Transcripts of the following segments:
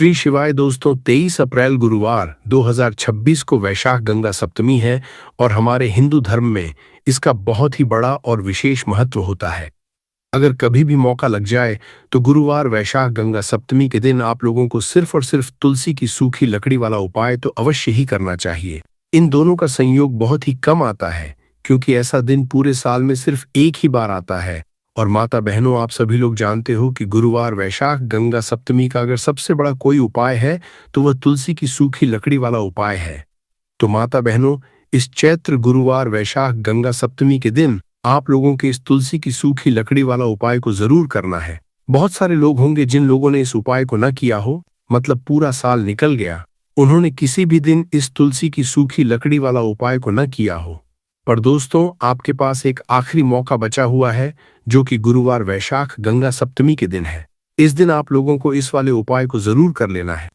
श्री शिवाय दोस्तों, 23 अप्रैल गुरुवार 2026 को वैशाख गंगा सप्तमी है और हमारे हिंदू धर्म में इसका बहुत ही बड़ा और विशेष महत्व होता है। अगर कभी भी मौका लग जाए तो गुरुवार वैशाख गंगा सप्तमी के दिन आप लोगों को सिर्फ और सिर्फ तुलसी की सूखी लकड़ी वाला उपाय तो अवश्य ही करना चाहिए। इन दोनों का संयोग बहुत ही कम आता है क्योंकि ऐसा दिन पूरे साल में सिर्फ एक ही बार आता है। और माता बहनों, आप सभी लोग जानते हो कि गुरुवार वैशाख गंगा सप्तमी का अगर सबसे बड़ा कोई उपाय है तो वह तुलसी की सूखी लकड़ी वाला उपाय है। तो माता बहनों, इस चैत्र गुरुवार वैशाख गंगा सप्तमी के दिन आप लोगों के इस तुलसी की सूखी लकड़ी वाला उपाय को जरूर करना है। बहुत सारे लोग होंगे जिन लोगों ने इस उपाय को न किया हो, मतलब पूरा साल निकल गया, उन्होंने किसी भी दिन इस तुलसी की सूखी लकड़ी वाला उपाय को न किया हो। पर दोस्तों, आपके पास एक आखिरी मौका बचा हुआ है जो कि गुरुवार वैशाख गंगा सप्तमी के दिन है। इस दिन आप लोगों को इस वाले उपाय को जरूर कर लेना है।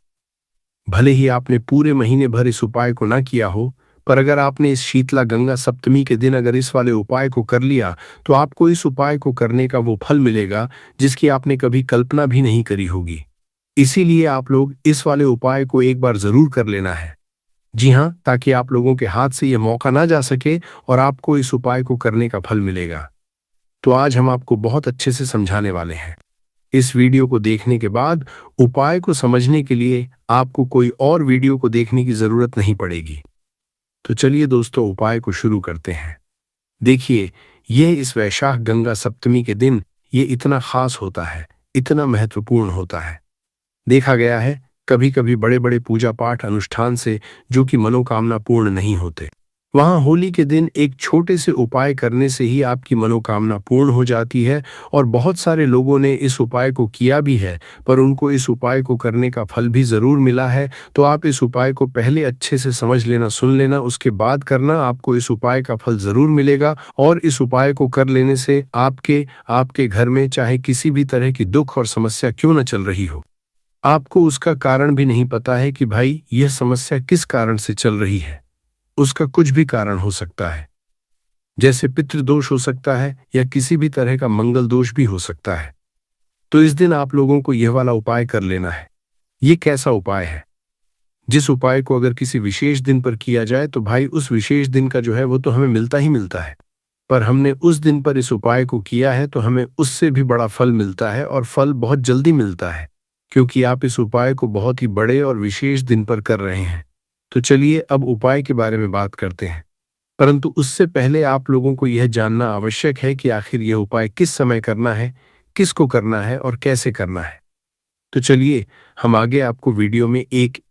भले ही आपने पूरे महीने भर इस उपाय को ना किया हो, पर अगर आपने इस शीतला गंगा सप्तमी के दिन अगर इस वाले उपाय को कर लिया तो आपको इस उपाय को करने का वो फल मिलेगा जिसकी आपने कभी कल्पना भी नहीं करी होगी। इसीलिए आप लोग इस वाले उपाय को एक बार जरूर कर लेना है। जी हाँ, ताकि आप लोगों के हाथ से यह मौका ना जा सके और आपको इस उपाय को करने का फल मिलेगा। तो आज हम आपको बहुत अच्छे से समझाने वाले हैं। इस वीडियो को देखने के बाद उपाय को समझने के लिए आपको कोई और वीडियो को देखने की जरूरत नहीं पड़ेगी। तो चलिए दोस्तों, उपाय को शुरू करते हैं। देखिए, यह इस वैशाख गंगा सप्तमी के दिन ये इतना खास होता है, इतना महत्वपूर्ण होता है। देखा गया है कभी कभी बड़े बड़े पूजा पाठ अनुष्ठान से जो कि मनोकामना पूर्ण नहीं होते, वहां होली के दिन एक छोटे से उपाय करने से ही आपकी मनोकामना पूर्ण हो जाती है। और बहुत सारे लोगों ने इस उपाय को किया भी है, पर उनको इस उपाय को करने का फल भी जरूर मिला है। तो आप इस उपाय को पहले अच्छे से समझ लेना, सुन लेना, उसके बाद करना, आपको इस उपाय का फल जरूर मिलेगा। और इस उपाय को कर लेने से आपके घर में चाहे किसी भी तरह की दुख और समस्या क्यों न चल रही हो, आपको उसका कारण भी नहीं पता है कि भाई यह समस्या किस कारण से चल रही है। उसका कुछ भी कारण हो सकता है, जैसे पितृदोष हो सकता है या किसी भी तरह का मंगल दोष भी हो सकता है। तो इस दिन आप लोगों को यह वाला उपाय कर लेना है। ये कैसा उपाय है? जिस उपाय को अगर किसी विशेष दिन पर किया जाए तो भाई उस विशेष दिन का जो है वो तो हमें मिलता ही मिलता है, पर हमने उस दिन पर इस उपाय को किया है तो हमें उससे भी बड़ा फल मिलता है, और फल बहुत जल्दी मिलता है क्योंकि आप इस उपाय को बहुत ही बड़े और विशेष दिन पर कर रहे हैं। तो चलिए अब उपाय के बारे में बात करते हैं, परंतु उससे पहले आप लोगों को यह जानना आवश्यक है कि आखिर यह उपाय किस समय करना है, किसको करना है और कैसे करना है। तो चलिए हम आगे आपको वीडियो में एक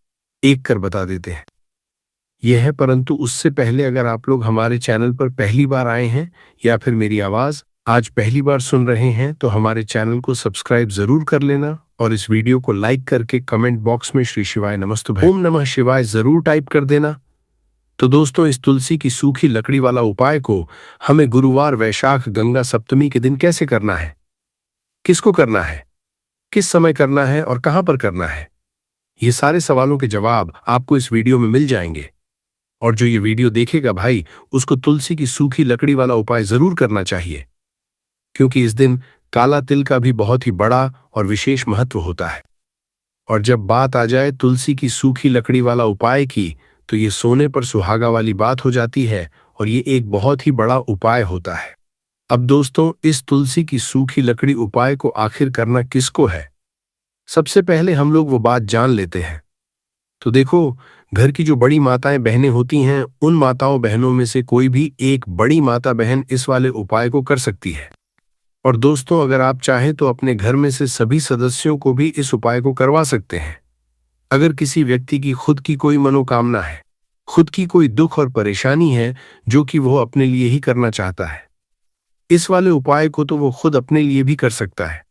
एक कर बता देते हैं। यह है, परंतु उससे पहले अगर आप लोग हमारे चैनल पर पहली बार आए हैं या फिर मेरी आवाज आज पहली बार सुन रहे हैं तो हमारे चैनल को सब्सक्राइब जरूर कर लेना और इस वीडियो को लाइक करके कमेंट बॉक्स में श्री शिवाय नमस्तुभ्यं ओम नमः शिवाय जरूर टाइप कर देना। तो दोस्तों, इस तुलसी की सूखी लकड़ी वाला उपाय को हमें गुरुवार वैशाख गंगा सप्तमी के दिन कैसे करना है, किसको करना है, किस समय करना है और कहां पर करना है, ये सारे सवालों के जवाब आपको इस वीडियो में मिल जाएंगे। और जो ये वीडियो देखेगा भाई, उसको तुलसी की सूखी लकड़ी वाला उपाय जरूर करना चाहिए, क्योंकि इस दिन काला तिल का भी बहुत ही बड़ा और विशेष महत्व होता है। और जब बात आ जाए तुलसी की सूखी लकड़ी वाला उपाय की, तो ये सोने पर सुहागा वाली बात हो जाती है और ये एक बहुत ही बड़ा उपाय होता है। अब दोस्तों, इस तुलसी की सूखी लकड़ी उपाय को आखिर करना किसको है, सबसे पहले हम लोग वो बात जान लेते हैं। तो देखो, घर की जो बड़ी माताएं बहनें होती हैं, उन माताओं बहनों में से कोई भी एक बड़ी माता बहन इस वाले उपाय को कर सकती है। और दोस्तों, अगर आप चाहें तो अपने घर में से सभी सदस्यों को भी इस उपाय को करवा सकते हैं। अगर किसी व्यक्ति की खुद की कोई मनोकामना है, खुद की कोई दुख और परेशानी है जो कि वो अपने लिए ही करना चाहता है, इस वाले उपाय को तो वो खुद अपने लिए भी कर सकता है।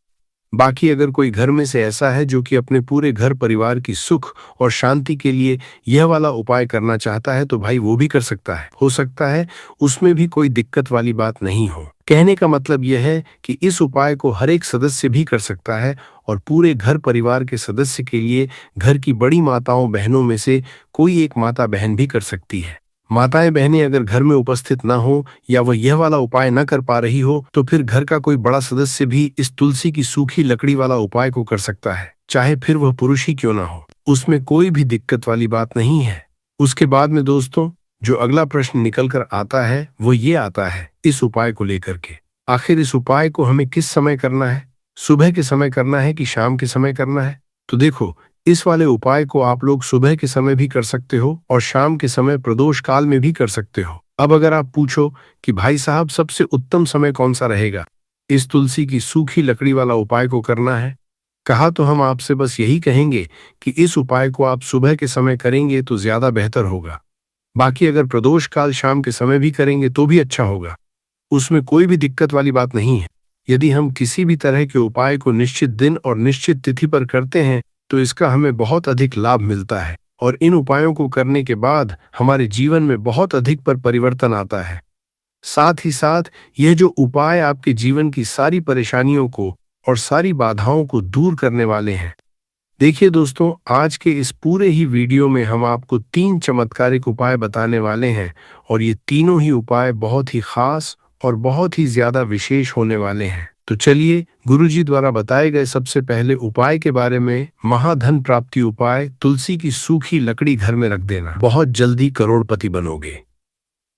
बाकी अगर कोई घर में से ऐसा है जो कि अपने पूरे घर परिवार की सुख और शांति के लिए यह वाला उपाय करना चाहता है तो भाई वो भी कर सकता है। हो सकता है उसमें भी कोई दिक्कत वाली बात नहीं हो। कहने का मतलब यह है कि इस उपाय को हर एक सदस्य भी कर सकता है और पूरे घर परिवार के सदस्य के लिए घर की बड़ी माताओं बहनों में से कोई एक माता बहन भी कर सकती है। माताएं बहनें अगर घर में उपस्थित ना हो या वह यह वाला उपाय न कर पा रही हो तो फिर घर का कोई बड़ा सदस्य भी इस तुलसी की सूखी लकड़ी वाला उपाय को कर सकता है, चाहे फिर वह पुरुष ही क्यों ना हो। उसमें कोई भी दिक्कत वाली बात नहीं है। उसके बाद में दोस्तों, जो अगला प्रश्न निकल कर आता है वो ये आता है इस उपाय को लेकर के, आखिर इस उपाय को हमें किस समय करना है, सुबह के समय करना है कि शाम के समय करना है। तो देखो, इस वाले उपाय को आप लोग सुबह के समय भी कर सकते हो और शाम के समय प्रदोष काल में भी कर सकते हो। अब अगर आप पूछो कि भाई साहब सबसे उत्तम समय कौन सा रहेगा इस तुलसी की सूखी लकड़ी वाला उपाय को करना है, कहा तो हम आपसे बस यही कहेंगे कि इस उपाय को आप सुबह के समय करेंगे तो ज्यादा बेहतर होगा। बाकी अगर प्रदोष काल शाम के समय भी करेंगे तो भी अच्छा होगा, उसमें कोई भी दिक्कत वाली बात नहीं है। यदि हम किसी भी तरह के उपाय को निश्चित दिन और निश्चित तिथि पर करते हैं तो इसका हमें बहुत अधिक लाभ मिलता है और इन उपायों को करने के बाद हमारे जीवन में बहुत अधिक परिवर्तन आता है। साथ ही साथ यह जो उपाय आपके जीवन की सारी परेशानियों को और सारी बाधाओं को दूर करने वाले हैं। देखिए दोस्तों, आज के इस पूरे ही वीडियो में हम आपको 3 चमत्कारिक उपाय बताने वाले हैं और ये तीनों ही उपाय बहुत ही खास और बहुत ही ज्यादा विशेष होने वाले हैं। तो चलिए, गुरुजी द्वारा बताए गए सबसे पहले उपाय के बारे में, महाधन प्राप्ति उपाय, तुलसी की सूखी लकड़ी घर में रख देना, बहुत जल्दी करोड़पति बनोगे।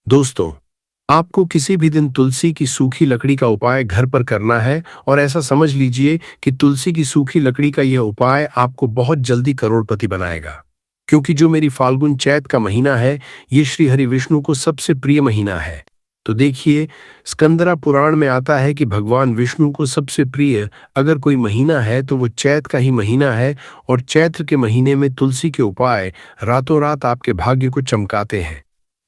दोस्तों, आपको किसी भी दिन तुलसी की सूखी लकड़ी का उपाय घर पर करना है और ऐसा समझ लीजिए कि तुलसी की सूखी लकड़ी का यह उपाय आपको बहुत जल्दी करोड़पति बनाएगा। क्योंकि जो मेरी फाल्गुन चैत का महीना है, ये श्री हरि विष्णु को सबसे प्रिय महीना है। तो देखिए, स्कंदरा पुराण में आता है कि भगवान विष्णु को सबसे प्रिय अगर कोई महीना है तो वो चैत का ही महीना है और चैत्र के महीने में तुलसी के उपाय रातों रात आपके भाग्य को चमकाते हैं।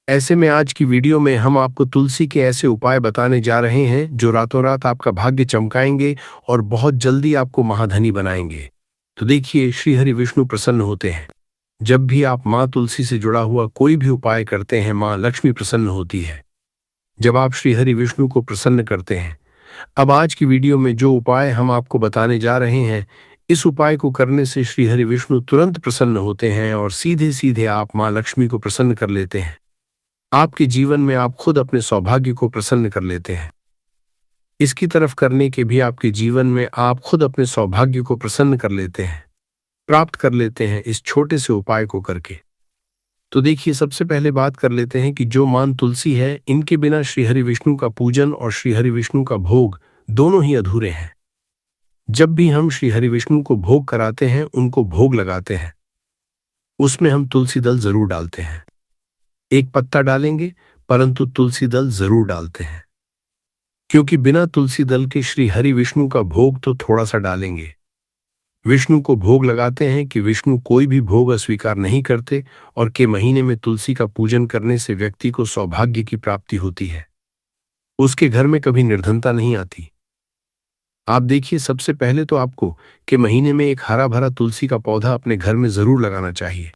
ऐसे में आज की वीडियो में हम आपको तुलसी के ऐसे उपाय बताने जा रहे हैं जो रातों रात आपका भाग्य चमकाएंगे और बहुत जल्दी आपको महाधनी बनाएंगे। तो देखिए, श्री हरि विष्णु प्रसन्न होते हैं। जब भी आप माँ तुलसी से जुड़ा हुआ कोई भी उपाय करते हैं, माँ लक्ष्मी प्रसन्न होती है। जब आप श्री हरि विष्णु को प्रसन्न करते हैं, अब आज की वीडियो में जो उपाय हम आपको बताने जा रहे हैं, इस उपाय को करने से श्री हरि विष्णु तुरंत प्रसन्न होते हैं और सीधे सीधे आप माँ लक्ष्मी को प्रसन्न कर लेते हैं। आपके जीवन में आप खुद अपने सौभाग्य को प्रसन्न कर लेते हैं। इसकी तरफ करने के भी आपके जीवन में आप खुद अपने सौभाग्य को प्रसन्न कर लेते हैं, प्राप्त कर लेते हैं इस छोटे से उपाय को करके। तो देखिए, सबसे पहले बात कर लेते हैं कि जो मान तुलसी है, इनके बिना श्री हरि विष्णु का पूजन और श्री हरि विष्णु का भोग दोनों ही अधूरे हैं। जब भी हम श्री हरि विष्णु को भोग कराते हैं, उनको भोग लगाते हैं, उसमें हम तुलसी दल जरूर डालते हैं। एक पत्ता डालेंगे परंतु तुलसी दल जरूर डालते हैं, क्योंकि बिना तुलसी दल के श्री हरि विष्णु का भोग तो थोड़ा सा डालेंगे। विष्णु को भोग लगाते हैं कि विष्णु कोई भी भोग अस्वीकार नहीं करते और के महीने में तुलसी का पूजन करने से व्यक्ति को सौभाग्य की प्राप्ति होती है, उसके घर में कभी निर्धनता नहीं आती। आप देखिए, सबसे पहले तो आपको के महीने में एक हरा भरा तुलसी का पौधा अपने घर में जरूर लगाना चाहिए।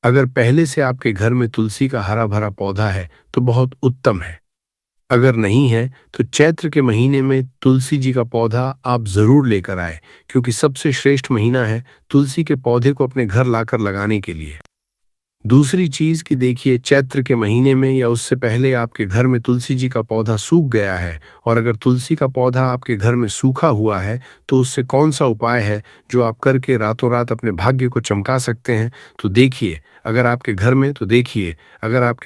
अगर पहले से आपके घर में तुलसी का हरा भरा पौधा है तो बहुत उत्तम है। अगर नहीं है तो चैत्र के महीने में तुलसी जी का पौधा आप जरूर लेकर आए, क्योंकि सबसे श्रेष्ठ महीना है तुलसी के पौधे को अपने घर लाकर लगाने के लिए। दूसरी चीज कि देखिए, चैत्र के महीने में या उससे पहले आपके घर में तुलसी जी का पौधा सूख गया है और अगर तुलसी का पौधा आपके घर में सूखा हुआ है तो उससे कौन सा उपाय है जो आप करके रातों रात अपने भाग्य को चमका सकते हैं। तो देखिए, अगर आपके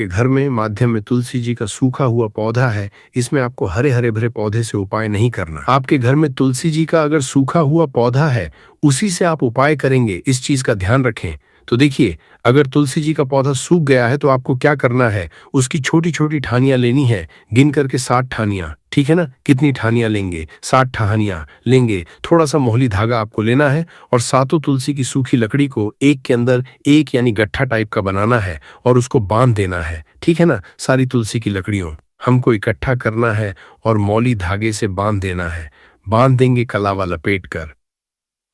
घर में माध्यम में तुलसी जी का सूखा हुआ पौधा है, इसमें आपको हरे हरे भरे पौधे से उपाय नहीं करना। आपके घर में तुलसी जी का अगर सूखा हुआ पौधा है, उसी से आप उपाय करेंगे, इस चीज का ध्यान रखें। तो देखिए, अगर तुलसी जी का पौधा सूख गया है तो आपको क्या करना है, उसकी छोटी छोटी ठानियां लेनी है, गिन करके 60 ठानियां, ठीक है ना। कितनी ठानियां लेंगे? 60 ठानियां लेंगे। थोड़ा सा मोहली धागा आपको लेना है और सातों तुलसी की सूखी लकड़ी को एक के अंदर एक यानी गट्ठा टाइप का बनाना है और उसको बांध देना है, ठीक है ना। सारी तुलसी की लकड़ियों हमको इकट्ठा करना है और मौली धागे से बांध देना है। बांध देंगे कलावा लपेट कर।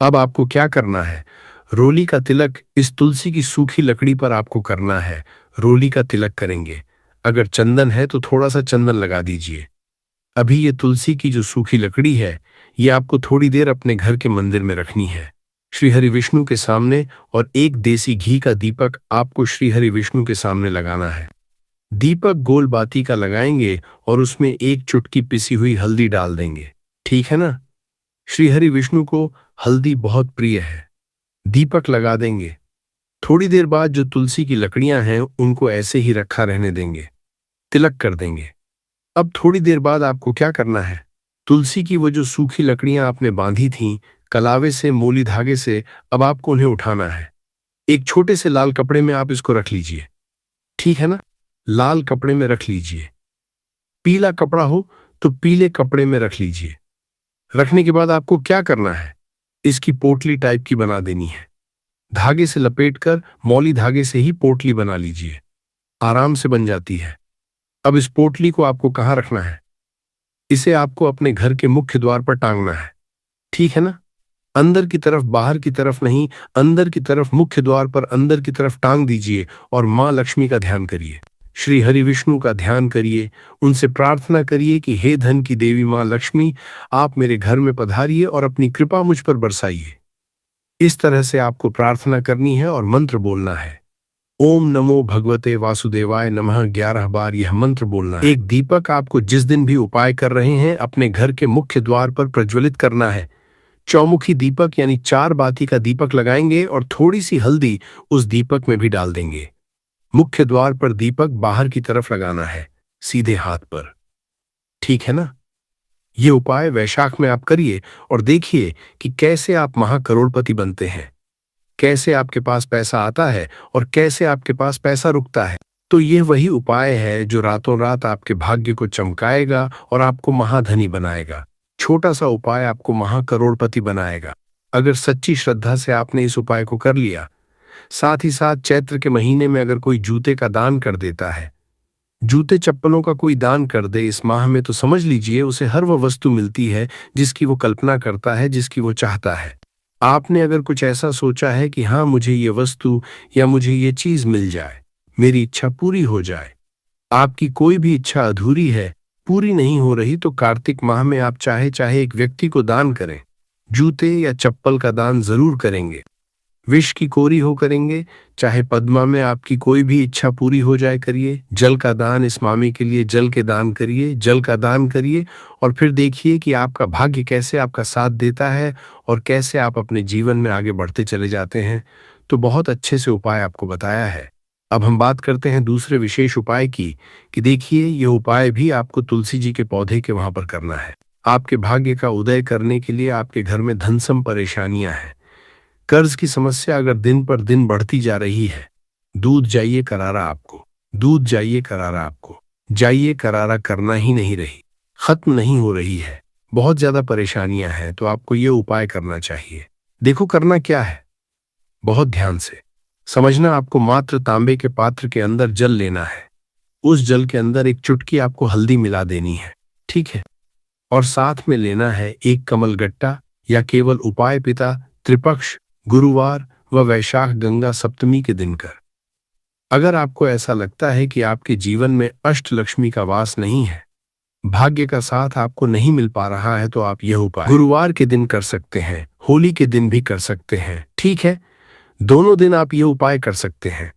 अब आपको क्या करना है, रोली का तिलक इस तुलसी की सूखी लकड़ी पर आपको करना है। रोली का तिलक करेंगे। अगर चंदन है तो थोड़ा सा चंदन लगा दीजिए। अभी ये तुलसी की जो सूखी लकड़ी है, ये आपको थोड़ी देर अपने घर के मंदिर में रखनी है, श्री हरि विष्णु के सामने, और एक देसी घी का दीपक आपको श्री हरि विष्णु के सामने लगाना है। दीपक गोल बाती का लगाएंगे और उसमें एक चुटकी पिसी हुई हल्दी डाल देंगे। ठीक है ना? श्री हरि विष्णु को हल्दी बहुत प्रिय है। दीपक लगा देंगे। थोड़ी देर बाद जो तुलसी की लकड़ियां हैं उनको ऐसे ही रखा रहने देंगे। तिलक कर देंगे। अब थोड़ी देर बाद आपको क्या करना है? तुलसी की वो जो सूखी लकड़ियां आपने बांधी थीं कलावे से, मोली धागे से, अब आपको उन्हें उठाना है। एक छोटे से लाल कपड़े में आप इसको रख लीजिए। ठीक है ना? लाल कपड़े में रख लीजिए। पीला कपड़ा हो तो पीले कपड़े में रख लीजिए। रखने के बाद आपको क्या करना है? इसकी पोटली टाइप की बना देनी है। धागे से लपेटकर मौली धागे से ही पोटली बना लीजिए। आराम से बन जाती है। अब इस पोटली को आपको कहाँ रखना है? इसे आपको अपने घर के मुख्य द्वार पर टांगना है। ठीक है ना? अंदर की तरफ, बाहर की तरफ नहीं, अंदर की तरफ, मुख्य द्वार पर अंदर की तरफ टांग दीजिए और मां लक्ष्मी का ध्यान करिए। श्री हरि विष्णु का ध्यान करिए। उनसे प्रार्थना करिए कि हे धन की देवी मां लक्ष्मी, आप मेरे घर में पधारिए और अपनी कृपा मुझ पर बरसाइए। इस तरह से आपको प्रार्थना करनी है और मंत्र बोलना है। ओम नमो भगवते वासुदेवाय नमः 11 बार यह मंत्र बोलना है। एक दीपक आपको जिस दिन भी उपाय कर रहे हैं अपने घर के मुख्य द्वार पर प्रज्वलित करना है। चौमुखी दीपक यानी 4 बाती का दीपक लगाएंगे और थोड़ी सी हल्दी उस दीपक में भी डाल देंगे। मुख्य द्वार पर दीपक बाहर की तरफ लगाना है, सीधे हाथ पर। ठीक है ना? ये उपाय वैशाख में आप करिए और देखिए कि कैसे आप महाकरोड़पति बनते हैं, कैसे आपके पास पैसा आता है और कैसे आपके पास पैसा रुकता है। तो यह वही उपाय है जो रातों रात आपके भाग्य को चमकाएगा और आपको महाधनी बनाएगा। छोटा सा उपाय आपको महाकरोड़पति बनाएगा। अगर सच्ची श्रद्धा से आपने इस उपाय को कर लिया, साथ ही साथ चैत्र के महीने में अगर कोई जूते का दान कर देता है, जूते चप्पलों का कोई दान कर दे इस माह में, तो समझ लीजिए उसे हर वह वस्तु मिलती है जिसकी वो कल्पना करता है, जिसकी वो चाहता है। आपने अगर कुछ ऐसा सोचा है कि हाँ मुझे ये वस्तु या मुझे ये चीज मिल जाए, मेरी इच्छा पूरी हो जाए, आपकी कोई भी इच्छा अधूरी है, पूरी नहीं हो रही, तो कार्तिक माह में आप चाहे चाहे एक व्यक्ति को दान करें, जूते या चप्पल का दान जरूर करेंगे। विष की कोरी हो करेंगे, चाहे पद्मा में आपकी कोई भी इच्छा पूरी हो जाए करिए। जल का दान, इस मामी के लिए जल के दान करिए, जल का दान करिए और फिर देखिए कि आपका भाग्य कैसे आपका साथ देता है और कैसे आप अपने जीवन में आगे बढ़ते चले जाते हैं। तो बहुत अच्छे से उपाय आपको बताया है। अब हम बात करते हैं दूसरे विशेष उपाय की कि देखिए ये उपाय भी आपको तुलसी जी के पौधे के वहां पर करना है। आपके भाग्य का उदय करने के लिए आपके घर में धन सम परेशानियां हैं, कर्ज की समस्या अगर दिन पर दिन बढ़ती जा रही है, दूध जाइए करारा आपको, दूध जाइए करारा आपको, जाइए करारा करना ही नहीं रही, खत्म नहीं हो रही है, बहुत ज्यादा परेशानियां हैं, तो आपको ये उपाय करना चाहिए। देखो करना क्या है, बहुत ध्यान से समझना। आपको मात्र तांबे के पात्र के अंदर जल लेना है। उस जल के अंदर एक चुटकी आपको हल्दी मिला देनी है। ठीक है? और साथ में लेना है एक कमलगट्टा या केवल उपाय पिता त्रिपक्ष गुरुवार व वैशाख गंगा सप्तमी के दिन कर। अगर आपको ऐसा लगता है कि आपके जीवन में अष्ट लक्ष्मी का वास नहीं है, भाग्य का साथ आपको नहीं मिल पा रहा है, तो आप यह उपाय गुरुवार के दिन कर सकते हैं, होली के दिन भी कर सकते हैं। ठीक है? दोनों दिन आप यह उपाय कर सकते हैं।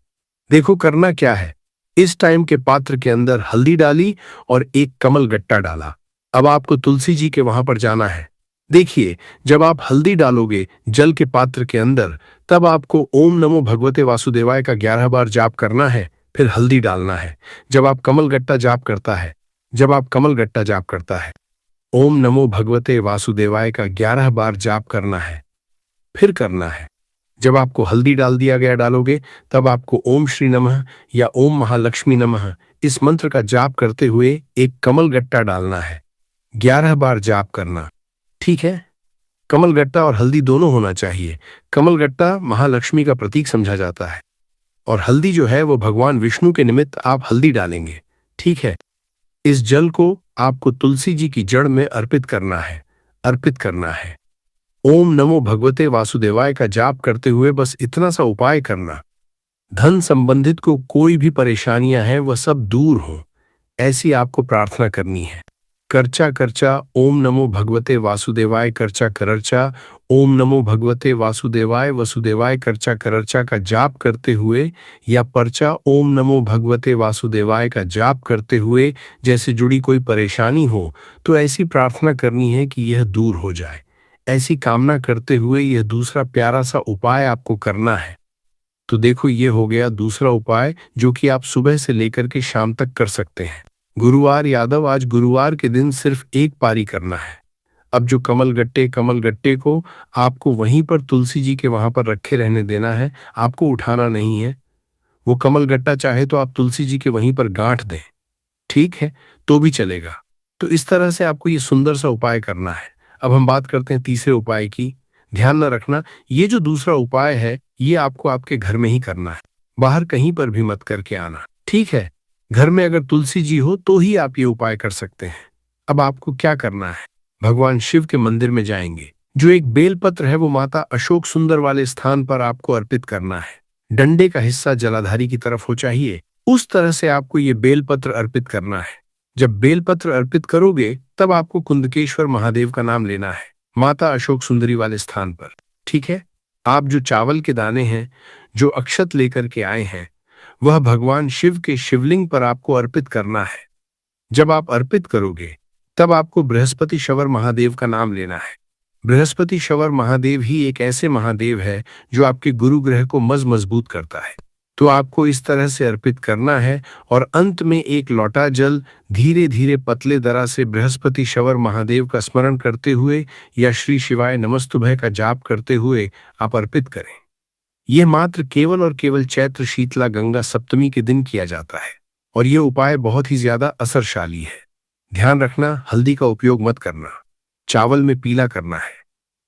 देखो करना क्या है, इस टाइम के पात्र के अंदर हल्दी डाली और एक कमल गट्टा डाला। अब आपको तुलसी जी के वहां पर जाना है। देखिए जब आप हल्दी डालोगे जल के पात्र के अंदर, तब आपको ओम नमो भगवते वासुदेवाय का 11 बार जाप करना है, फिर हल्दी डालना है। जब आप कमल गट्टा जाप करता है, ओम नमो भगवते वासुदेवाय का 11 बार जाप करना है, फिर करना है। जब आपको हल्दी डाल दिया गया डालोगे, तब आपको ओम श्री नमः या ओम महालक्ष्मी नमः इस मंत्र का जाप करते हुए एक कमल गट्टा डालना है, 11 बार जाप करना। ठीक है? कमलगट्टा और हल्दी दोनों होना चाहिए। कमलगट्टा महालक्ष्मी का प्रतीक समझा जाता है और हल्दी जो है वो भगवान विष्णु के निमित्त आप हल्दी डालेंगे। ठीक है? इस जल को आपको तुलसी जी की जड़ में अर्पित करना है। ओम नमो भगवते वासुदेवाय का जाप करते हुए बस इतना सा उपाय करना। धन संबंधित को कोई भी परेशानियां हैं वह सब दूर हो, ऐसी आपको प्रार्थना करनी है। करचा करचा ओम नमो भगवते वासुदेवाय करचा करर्चा ओम नमो भगवते वासुदेवाय वसुदेवाय करचा करर्चा का जाप करते हुए या पर्चा ओम नमो भगवते वासुदेवाय का जाप करते हुए जैसे जुड़ी कोई परेशानी हो तो ऐसी प्रार्थना करनी है कि यह दूर हो जाए। ऐसी कामना करते हुए यह दूसरा प्यारा सा उपाय आपको करना है। तो देखो, ये हो गया दूसरा उपाय जो कि आप सुबह से लेकर के शाम तक कर सकते हैं। गुरुवार यादव, आज गुरुवार के दिन सिर्फ एक पारी करना है। अब जो कमल गट्टे को आपको वहीं पर तुलसी जी के वहां पर रखे रहने देना है, आपको उठाना नहीं है। वो कमल गट्टा चाहे तो आप तुलसी जी के वहीं पर गांठ दें, ठीक है, तो भी चलेगा। तो इस तरह से आपको ये सुंदर सा उपाय करना है। अब हम बात करते हैं तीसरे उपाय की। ध्यान न रखना, ये जो दूसरा उपाय है ये आपको आपके घर में ही करना है, बाहर कहीं पर भी मत करके आना, ठीक है। घर में अगर तुलसी जी हो तो ही आप ये उपाय कर सकते हैं। अब आपको क्या करना है, भगवान शिव के मंदिर में जाएंगे, जो एक बेलपत्र है वो माता अशोक सुंदर वाले स्थान पर आपको अर्पित करना है। डंडे का हिस्सा जलाधारी की तरफ हो चाहिए, उस तरह से आपको ये बेलपत्र अर्पित करना है। जब बेलपत्र अर्पित करोगे तब आपको कुंदकेश्वर महादेव का नाम लेना है, माता अशोक सुंदरी वाले स्थान पर, ठीक है। आप जो चावल के दाने हैं, जो अक्षत लेकर के आए हैं, वह भगवान शिव के शिवलिंग पर आपको अर्पित करना है। जब आप अर्पित करोगे तब आपको बृहस्पति शवर महादेव का नाम लेना है। बृहस्पति शवर महादेव ही एक ऐसे महादेव है जो आपके गुरु ग्रह को मजबूत करता है। तो आपको इस तरह से अर्पित करना है और अंत में एक लोटा जल धीरे धीरे पतले दरा से बृहस्पति शवर महादेव का स्मरण करते हुए या श्री शिवाय नमस्तुभय का जाप करते हुए आप अर्पित करें। यह मात्र केवल और केवल चैत्र शीतला गंगा सप्तमी के दिन किया जाता है और यह उपाय बहुत ही ज्यादा असरशाली है। ध्यान रखना, हल्दी का उपयोग मत करना। चावल में पीला करना है,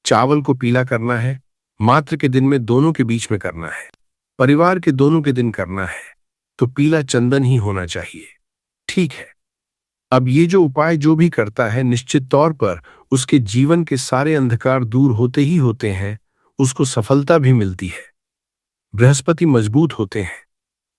चावल को पीला करना है, मात्र के दिन में दोनों के बीच में करना है, परिवार के दोनों के दिन करना है, तो पीला चंदन ही होना चाहिए, ठीक है। अब ये जो उपाय जो भी करता है निश्चित तौर पर उसके जीवन के सारे अंधकार दूर होते ही होते हैं, उसको सफलता भी मिलती है, बृहस्पति मजबूत होते हैं,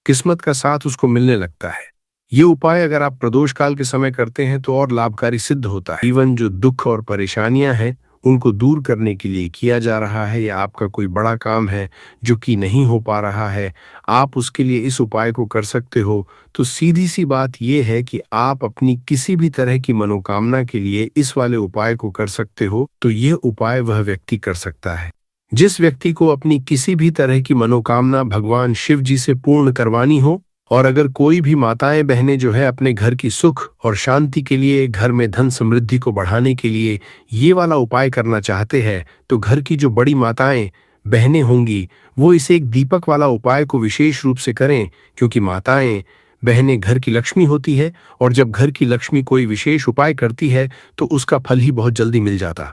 किस्मत का साथ उसको मिलने लगता है। ये उपाय अगर आप प्रदोष काल के समय करते हैं तो और लाभकारी सिद्ध होता है। जीवन जो दुख और परेशानियां हैं उनको दूर करने के लिए किया जा रहा है, या आपका कोई बड़ा काम है जो कि नहीं हो पा रहा है, आप उसके लिए इस उपाय को कर सकते हो। तो सीधी सी बात यह है कि आप अपनी किसी भी तरह की मनोकामना के लिए इस वाले उपाय को कर सकते हो। तो ये उपाय वह व्यक्ति कर सकता है जिस व्यक्ति को अपनी किसी भी तरह की मनोकामना भगवान शिव जी से पूर्ण करवानी हो। और अगर कोई भी माताएं बहनें जो है अपने घर की सुख और शांति के लिए, घर में धन समृद्धि को बढ़ाने के लिए ये वाला उपाय करना चाहते हैं, तो घर की जो बड़ी माताएं बहनें होंगी वो इसे एक दीपक वाला उपाय को विशेष रूप से करें, क्योंकि माताएं बहनें घर की लक्ष्मी होती है और जब घर की लक्ष्मी कोई विशेष उपाय करती है तो उसका फल ही बहुत जल्दी मिल जाता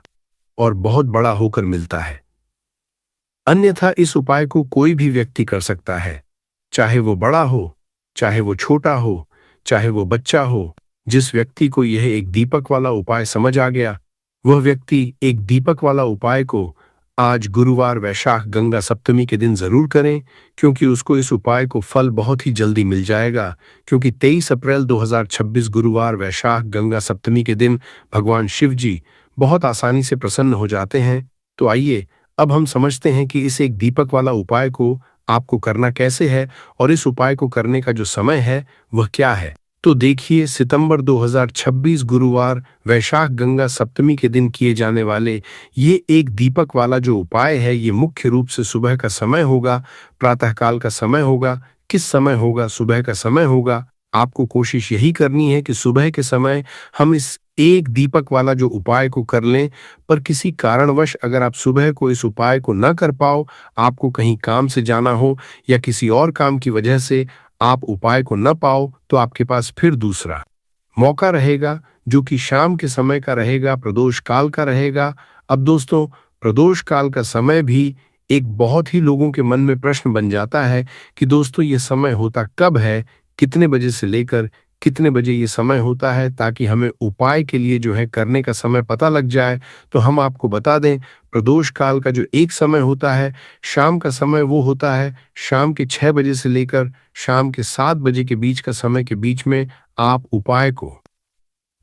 और बहुत बड़ा होकर मिलता है। अन्यथा इस उपाय को कोई भी व्यक्ति कर सकता है, चाहे वो बड़ा हो, चाहे वो छोटा हो, चाहे वो बच्चा हो। जिस व्यक्ति को यह एक दीपक वाला उपाय समझ आ गया, वह व्यक्ति एक दीपक वाला उपाय को आज गुरुवार वैशाख गंगा सप्तमी के दिन जरूर करें, क्योंकि उसको इस उपाय को फल बहुत ही जल्दी मिल जाएगा। क्योंकि 23 अप्रैल 2026 गुरुवार वैशाख गंगा सप्तमी के दिन भगवान शिव जी बहुत आसानी से प्रसन्न हो जाते हैं। तो आइए अब हम समझते हैं कि इस एक दीपक वाला उपाय को आपको करना कैसे है और इस उपाय को करने का जो समय है वह क्या है। तो देखिए, सितंबर 2026 गुरुवार वैशाख गंगा सप्तमी के दिन किए जाने वाले ये एक दीपक वाला जो उपाय है, ये मुख्य रूप से सुबह का समय होगा, प्रातःकाल का समय होगा। किस समय होगा? सुबह का समय होगा। आपको कोशिश यही करनी है कि सुबह के समय हम इस एक दीपक वाला जो उपाय को कर लें। पर किसी कारणवश अगर आप सुबह को इस उपाय को न कर पाओ, आपको कहीं काम से जाना हो या किसी और काम की वजह से आप उपाय को न पाओ, तो आपके पास फिर दूसरा मौका रहेगा जो कि शाम के समय का रहेगा, प्रदोष काल का रहेगा। अब दोस्तों, प्रदोष काल का समय भी एक बहुत ही लोगों के मन में प्रश्न बन जाता है कि दोस्तों ये समय होता कब है, कितने बजे से लेकर कितने बजे ये समय होता है, ताकि हमें उपाय के लिए जो है करने का समय पता लग जाए। तो हम आपको बता दें, प्रदोष काल का जो एक समय होता है, शाम का समय, वो होता है शाम के 6 बजे से लेकर शाम के 7 बजे के बीच का समय के बीच में आप उपाय को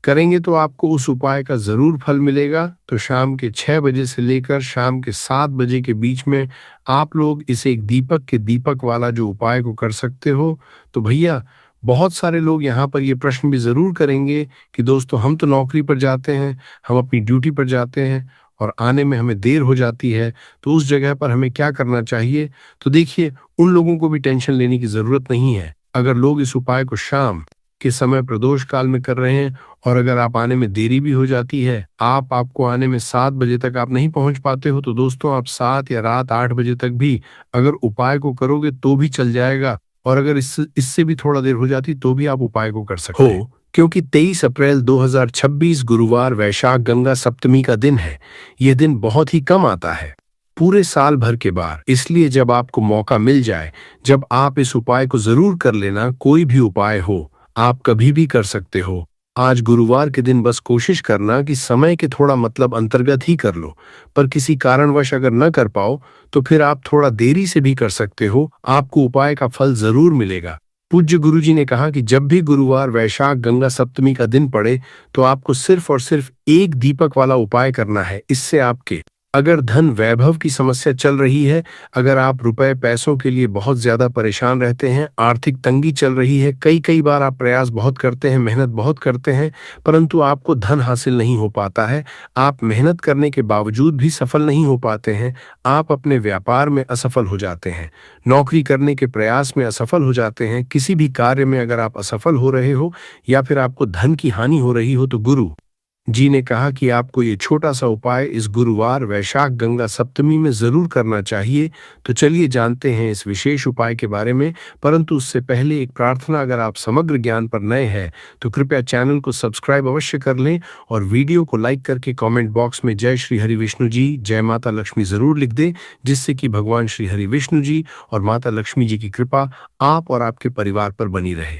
करेंगे तो आपको उस उपाय का जरूर फल मिलेगा। तो शाम के 6 बजे से लेकर शाम के 7 बजे के बीच में आप लोग इसे एक दीपक के दीपक वाला जो उपाय को कर सकते हो। तो भैया, बहुत सारे लोग यहाँ पर ये प्रश्न भी जरूर करेंगे कि दोस्तों, हम तो नौकरी पर जाते हैं, हम अपनी ड्यूटी पर जाते हैं और आने में हमें देर हो जाती है, तो उस जगह पर हमें क्या करना चाहिए? तो देखिए, उन लोगों को भी टेंशन लेने की जरूरत नहीं है। अगर लोग इस उपाय को शाम के समय प्रदोष काल में कर रहे हैं और अगर आप आने में देरी भी हो जाती है, आपको आने में 7 बजे तक आप नहीं पहुंच पाते हो, तो दोस्तों आप 7 या रात 8 बजे तक भी अगर उपाय को करोगे तो भी चल जाएगा। और अगर इससे भी थोड़ा देर हो जाती तो भी आप उपाय को कर सकते हो, क्योंकि 23 अप्रैल 2026 गुरुवार वैशाख गंगा सप्तमी का दिन है। यह दिन बहुत ही कम आता है पूरे साल भर के बाद, इसलिए जब आपको मौका मिल जाए, जब आप इस उपाय को जरूर कर लेना। कोई भी उपाय हो, आप कभी भी कर सकते हो। आज गुरुवार के दिन बस कोशिश करना कि समय के थोड़ा मतलब अंतर्गत ही कर लो। पर किसी कारणवश अगर न कर पाओ तो फिर आप थोड़ा देरी से भी कर सकते हो, आपको उपाय का फल जरूर मिलेगा। पूज्य गुरुजी ने कहा कि जब भी गुरुवार वैशाख गंगा सप्तमी का दिन पड़े तो आपको सिर्फ और सिर्फ एक दीपक वाला उपाय करना है। इससे आपके अगर धन वैभव की समस्या चल रही है, अगर आप रुपए पैसों के लिए बहुत ज्यादा परेशान रहते हैं, आर्थिक तंगी चल रही है, कई कई बार आप प्रयास बहुत करते हैं, मेहनत बहुत करते हैं, परंतु आपको धन हासिल नहीं हो पाता है, आप मेहनत करने के बावजूद भी सफल नहीं हो पाते हैं, आप अपने व्यापार में असफल हो जाते हैं, नौकरी करने के प्रयास में असफल हो जाते हैं, किसी भी कार्य में अगर आप असफल हो रहे हो या फिर आपको धन की हानि हो रही हो, तो गुरु जी ने कहा कि आपको ये छोटा सा उपाय इस गुरुवार वैशाख गंगा सप्तमी में जरूर करना चाहिए। तो चलिए जानते हैं इस विशेष उपाय के बारे में, परंतु उससे पहले एक प्रार्थना, अगर आप समग्र ज्ञान पर नए हैं तो कृपया चैनल को सब्सक्राइब अवश्य कर लें और वीडियो को लाइक करके कमेंट बॉक्स में जय श्री हरि विष्णु जी, जय माता लक्ष्मी जरूर लिख दें, जिससे कि भगवान श्री हरि विष्णु जी और माता लक्ष्मी जी की कृपा आप और आपके परिवार पर बनी रहे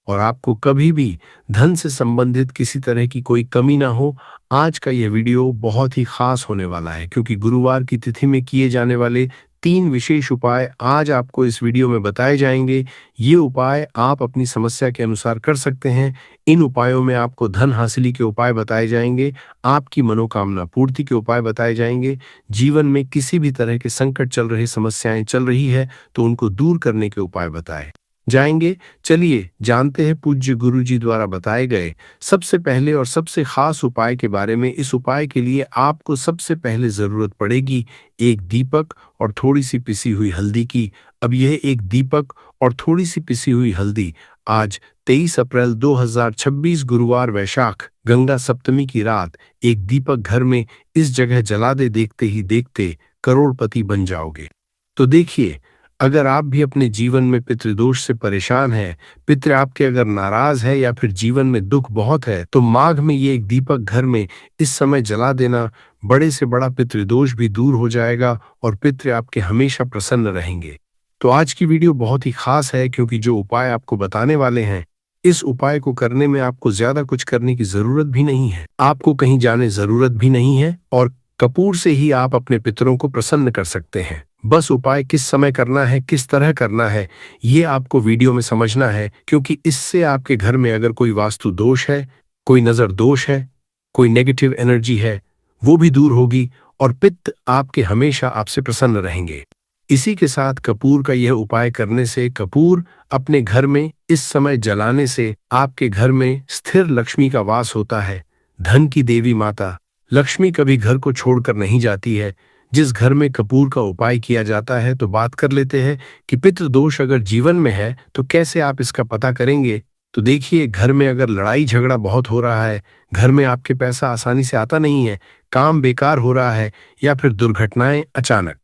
और आपको कभी भी धन से संबंधित किसी तरह की कोई कमी ना हो। आज का यह वीडियो बहुत ही खास होने वाला है, क्योंकि गुरुवार की तिथि में किए जाने वाले 3 विशेष उपाय आज आपको इस वीडियो में बताए जाएंगे। ये उपाय आप अपनी समस्या के अनुसार कर सकते हैं। इन उपायों में आपको धन हासिली के उपाय बताए जाएंगे, आपकी मनोकामना पूर्ति के उपाय बताए जाएंगे, जीवन में किसी भी तरह के संकट चल रहे, समस्याएं चल रही है तो उनको दूर करने के उपाय बताए जाएंगे। चलिए जानते हैं पूज्य गुरु जी द्वारा बताए गए सबसे पहले और सबसे खास उपाय के बारे में। इस उपाय के लिए आपको सबसे पहले जरूरत पड़ेगी एक दीपक और थोड़ी सी पिसी हुई हल्दी की। अब यह एक दीपक और थोड़ी सी पिसी हुई हल्दी आज 23 अप्रैल 2026 गुरुवार वैशाख गंगा सप्तमी की रात एक दीपक घर में इस जगह जला दे, देखते ही देखते करोड़पति बन जाओगे। तो देखिए, अगर आप भी अपने जीवन में पितृदोष से परेशान हैं, पितृ आपके अगर नाराज है या फिर जीवन में दुख बहुत है, तो माघ में ये एक दीपक घर में इस समय जला देना, बड़े से बड़ा पितृदोष भी दूर हो जाएगा और पितृ आपके हमेशा प्रसन्न रहेंगे। तो आज की वीडियो बहुत ही खास है, क्योंकि जो उपाय आपको बताने वाले हैं, इस उपाय को करने में आपको ज्यादा कुछ करने की जरूरत भी नहीं है, आपको कहीं जाने जरूरत भी नहीं है और कपूर से ही आप अपने पितरों को प्रसन्न कर सकते हैं। बस उपाय किस समय करना है, किस तरह करना है, ये आपको वीडियो में समझना है, क्योंकि इससे आपके घर में अगर कोई वास्तु दोष है, कोई नजर दोष है, कोई नेगेटिव एनर्जी है, वो भी दूर होगी और पित्त आपके हमेशा आपसे प्रसन्न रहेंगे। इसी के साथ कपूर का यह उपाय करने से, कपूर अपने घर में इस समय जलाने से आपके घर में स्थिर लक्ष्मी का वास होता है। धन की देवी माता लक्ष्मी कभी घर को छोड़कर नहीं जाती है। जिस घर में कपूर का उपाय किया जाता है, तो बात कर लेते हैं कि पितृदोष अगर जीवन में है तो कैसे आप इसका पता करेंगे। तो देखिए, घर में अगर लड़ाई झगड़ा बहुत हो रहा है, घर में आपके पैसा आसानी से आता नहीं है, काम बेकार हो रहा है, या फिर दुर्घटनाएं अचानक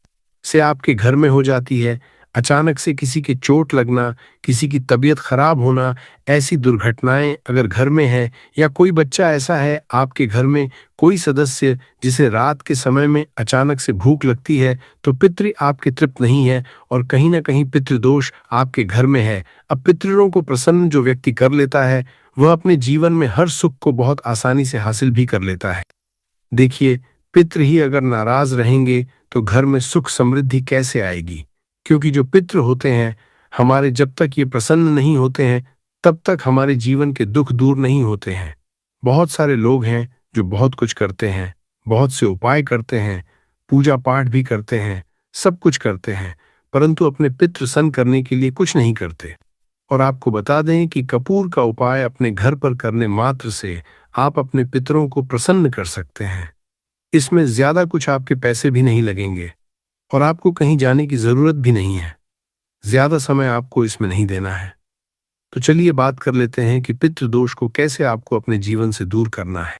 से आपके घर में हो जाती है, अचानक से किसी के चोट लगना, किसी की तबीयत खराब होना, ऐसी दुर्घटनाएं अगर घर में है, या कोई बच्चा ऐसा है आपके घर में, कोई सदस्य जिसे रात के समय में अचानक से भूख लगती है, तो पितृ आपके तृप्त नहीं है और कहीं ना कहीं पितृदोष आपके घर में है। अब पितरों को प्रसन्न जो व्यक्ति कर लेता है, वह अपने जीवन में हर सुख को बहुत आसानी से हासिल भी कर लेता है। देखिए, पितृ ही अगर नाराज रहेंगे तो घर में सुख समृद्धि कैसे आएगी, क्योंकि जो पितृ होते हैं हमारे, जब तक ये प्रसन्न नहीं होते हैं तब तक हमारे जीवन के दुख दूर नहीं होते हैं। बहुत सारे लोग हैं जो बहुत कुछ करते हैं, बहुत से उपाय करते हैं, पूजा पाठ भी करते हैं, सब कुछ करते हैं, परंतु अपने पितृ प्रसन्न करने के लिए कुछ नहीं करते। और आपको बता दें कि कपूर का उपाय अपने घर पर करने मात्र से आप अपने पितरों को प्रसन्न कर सकते हैं। इसमें ज्यादा कुछ आपके पैसे भी नहीं लगेंगे और आपको कहीं जाने की जरूरत भी नहीं है। ज्यादा समय आपको इसमें नहीं देना है। तो चलिए बात कर लेते हैं कि पितृदोष को कैसे आपको अपने जीवन से दूर करना है।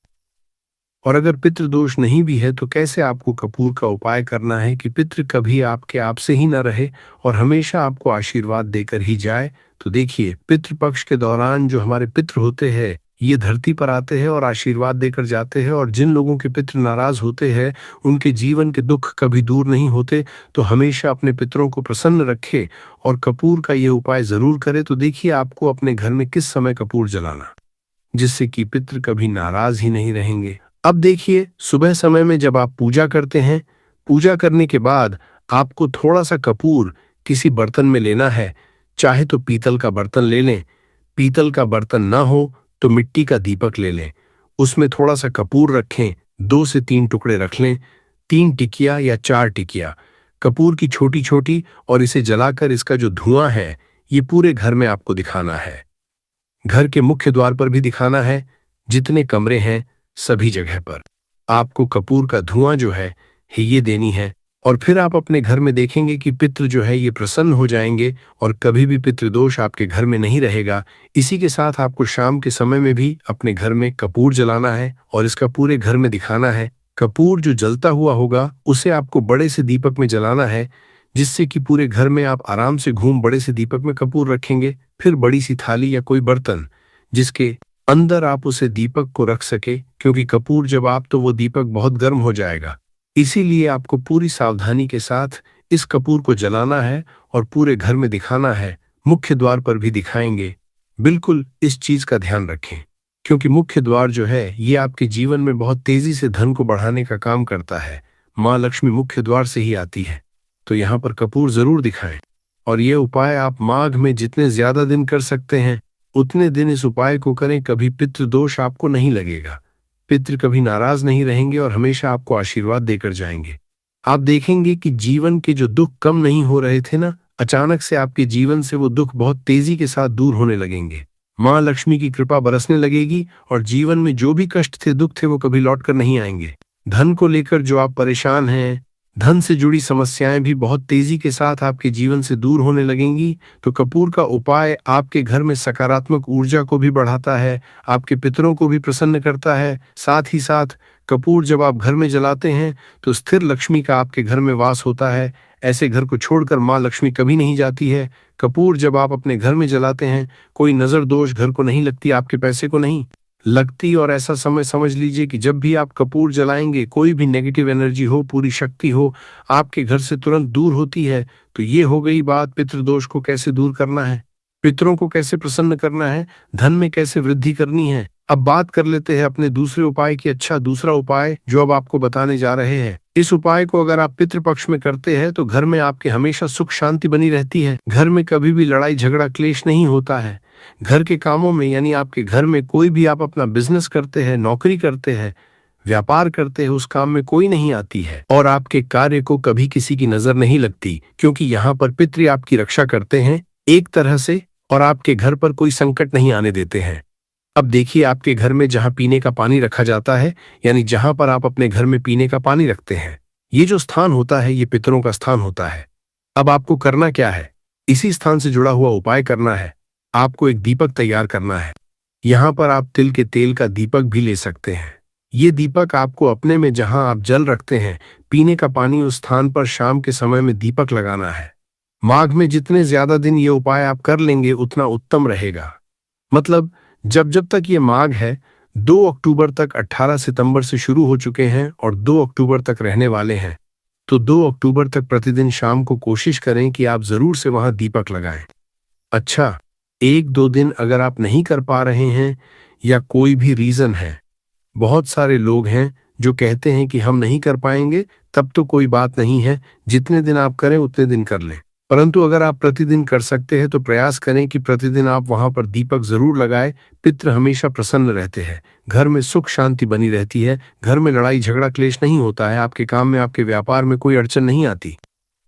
और अगर पितृदोष नहीं भी है तो कैसे आपको कपूर का उपाय करना है कि पितृ कभी आपके आप से ही न रहे और हमेशा आपको आशीर्वाद देकर ही जाए। तो देखिए, पितृपक्ष के दौरान जो हमारे पितृ होते हैं ये धरती पर आते हैं और आशीर्वाद देकर जाते हैं, और जिन लोगों के पितृ नाराज होते हैं उनके जीवन के दुख कभी दूर नहीं होते। तो हमेशा अपने पितरों को प्रसन्न रखे और कपूर का ये उपाय जरूर करे। तो देखिए आपको अपने घर में किस समय कपूर जलाना, जिससे कि पितृ कभी नाराज ही नहीं रहेंगे। अब देखिए, सुबह समय में जब आप पूजा करते हैं, पूजा करने के बाद आपको थोड़ा सा कपूर किसी बर्तन में लेना है। चाहे तो पीतल का बर्तन ले लें, पीतल का बर्तन ना हो तो मिट्टी का दीपक ले लें, उसमें थोड़ा सा कपूर रखें, 2 से 3 टुकड़े रख लें, 3 टिकिया या 4 टिकिया कपूर की छोटी छोटी, और इसे जलाकर इसका जो धुआं है ये पूरे घर में आपको दिखाना है। घर के मुख्य द्वार पर भी दिखाना है, जितने कमरे हैं सभी जगह पर आपको कपूर का धुआं जो है ये देनी है। और फिर आप अपने घर में देखेंगे कि पितृ जो है ये प्रसन्न हो जाएंगे और कभी भी पितृदोष आपके घर में नहीं रहेगा। इसी के साथ आपको शाम के समय में भी अपने घर में कपूर जलाना है और इसका पूरे घर में दिखाना है। कपूर जो जलता हुआ होगा उसे आपको बड़े से दीपक में जलाना है, जिससे कि पूरे घर में आप आराम से घूम बड़े से दीपक में कपूर रखेंगे। फिर बड़ी सी थाली या कोई बर्तन जिसके अंदर आप उसे दीपक को रख सके, क्योंकि कपूर जब आप तो वो दीपक बहुत गर्म हो जाएगा। इसीलिए आपको पूरी सावधानी के साथ इस कपूर को जलाना है और पूरे घर में दिखाना है। मुख्य द्वार पर भी दिखाएंगे। बिल्कुल इस चीज का ध्यान रखें, क्योंकि मुख्य द्वार जो है ये आपके जीवन में बहुत तेजी से धन को बढ़ाने का काम करता है। माँ लक्ष्मी मुख्य द्वार से ही आती है, तो यहाँ पर कपूर जरूर दिखाएं। और ये उपाय आप माघ में जितने ज्यादा दिन कर सकते हैं उतने दिन इस उपाय को करें। कभी पितृदोष आपको नहीं लगेगा, पितृ कभी नाराज नहीं रहेंगे और हमेशा आपको आशीर्वाद देकर जाएंगे। आप देखेंगे कि जीवन के जो दुख कम नहीं हो रहे थे ना, अचानक से आपके जीवन से वो दुख बहुत तेजी के साथ दूर होने लगेंगे। माँ लक्ष्मी की कृपा बरसने लगेगी और जीवन में जो भी कष्ट थे, दुख थे, वो कभी लौट कर नहीं आएंगे। धन को लेकर जो आप परेशान हैं, धन से जुड़ी समस्याएं भी बहुत तेजी के साथ आपके जीवन से दूर होने लगेंगी। तो कपूर का उपाय आपके घर में सकारात्मक ऊर्जा को भी बढ़ाता है, आपके पितरों को भी प्रसन्न करता है। साथ ही साथ कपूर जब आप घर में जलाते हैं तो स्थिर लक्ष्मी का आपके घर में वास होता है। ऐसे घर को छोड़कर माँ लक्ष्मी कभी नहीं जाती है। कपूर जब आप अपने घर में जलाते हैं, कोई नजर दोष घर को नहीं लगती, आपके पैसे को नहीं लगती। और ऐसा समय समझ लीजिए कि जब भी आप कपूर जलाएंगे, कोई भी नेगेटिव एनर्जी हो, पूरी शक्ति हो, आपके घर से तुरंत दूर होती है। तो ये हो गई बात पितृदोष को कैसे दूर करना है, पितरों को कैसे प्रसन्न करना है, धन में कैसे वृद्धि करनी है। अब बात कर लेते हैं अपने दूसरे उपाय की। अच्छा, दूसरा उपाय जो अब आपको बताने जा रहे हैं, इस उपाय को अगर आप पितृपक्ष में करते हैं तो घर में आपके हमेशा सुख शांति बनी रहती है। घर में कभी भी लड़ाई झगड़ा क्लेश नहीं होता है। घर के कामों में, यानी आपके घर में कोई भी आप अपना बिजनेस करते हैं, नौकरी करते हैं, व्यापार करते हैं, उस काम में कोई नहीं आती है और आपके कार्य को कभी किसी की नजर नहीं लगती, क्योंकि यहाँ पर पितृ आपकी रक्षा करते हैं एक तरह से और आपके घर पर कोई संकट नहीं आने देते हैं। अब देखिए, आपके घर में जहां पीने का पानी रखा जाता है, यानी जहां पर आप अपने घर में पीने का पानी रखते हैं, ये जो स्थान होता है ये पितरों का स्थान होता है। अब आपको करना क्या है, इसी स्थान से जुड़ा हुआ उपाय करना है। आपको एक दीपक तैयार करना है। यहाँ पर आप तिल के तेल का दीपक भी ले सकते हैं। ये दीपक आपको अपने में जहां आप जल रखते हैं, पीने का पानी, उस स्थान पर शाम के समय में दीपक लगाना है। माघ में जितने ज्यादा दिन ये उपाय आप कर लेंगे उतना उत्तम रहेगा। मतलब जब जब तक ये माघ है, 2 अक्टूबर तक 18 सितंबर से शुरू हो चुके हैं और 2 अक्टूबर तक रहने वाले हैं, तो 2 अक्टूबर तक प्रतिदिन शाम को कोशिश करें कि आप जरूर से वहां दीपक लगाएं। अच्छा, 1-2 दिन अगर आप नहीं कर पा रहे हैं या कोई भी रीजन है, बहुत सारे लोग हैं जो कहते हैं कि हम नहीं कर पाएंगे, तब तो कोई बात नहीं है, जितने दिन आप करें उतने दिन कर लें। परंतु अगर आप प्रतिदिन कर सकते हैं तो प्रयास करें कि प्रतिदिन आप वहां पर दीपक जरूर लगाएं। पितृ हमेशा प्रसन्न रहते हैं, घर में सुख शांति बनी रहती है, घर में लड़ाई झगड़ा क्लेश नहीं होता है, आपके काम में आपके व्यापार में कोई अड़चन नहीं आती,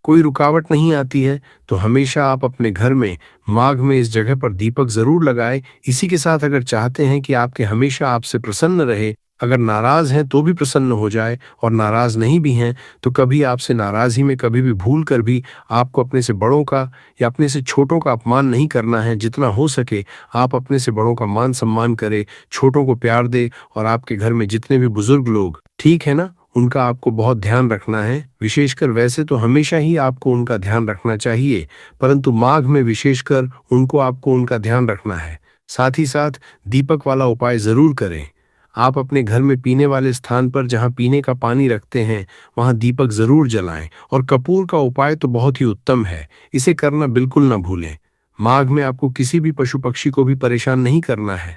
कोई रुकावट नहीं आती है। तो हमेशा आप अपने घर में माघ में इस जगह पर दीपक जरूर लगाएं। इसी के साथ अगर चाहते हैं कि आपके हमेशा आपसे प्रसन्न रहे, अगर नाराज हैं तो भी प्रसन्न हो जाए, और नाराज नहीं भी हैं तो कभी आपसे नाराजगी में कभी भी भूल कर भी आपको अपने से बड़ों का या अपने से छोटों का अपमान नहीं करना है। जितना हो सके आप अपने से बड़ों का मान सम्मान करें, छोटों को प्यार दे, और आपके घर में जितने भी बुजुर्ग लोग, ठीक है ना, उनका आपको बहुत ध्यान रखना है। विशेषकर वैसे तो हमेशा ही आपको उनका ध्यान रखना चाहिए, परंतु माघ में विशेषकर उनको आपको उनका ध्यान रखना है। साथ ही साथ दीपक वाला उपाय जरूर करें। आप अपने घर में पीने वाले स्थान पर जहां पीने का पानी रखते हैं वहां दीपक जरूर जलाएं। और कपूर का उपाय तो बहुत ही उत्तम है, इसे करना बिल्कुल ना भूलें। माघ में आपको किसी भी पशु पक्षी को भी परेशान नहीं करना है,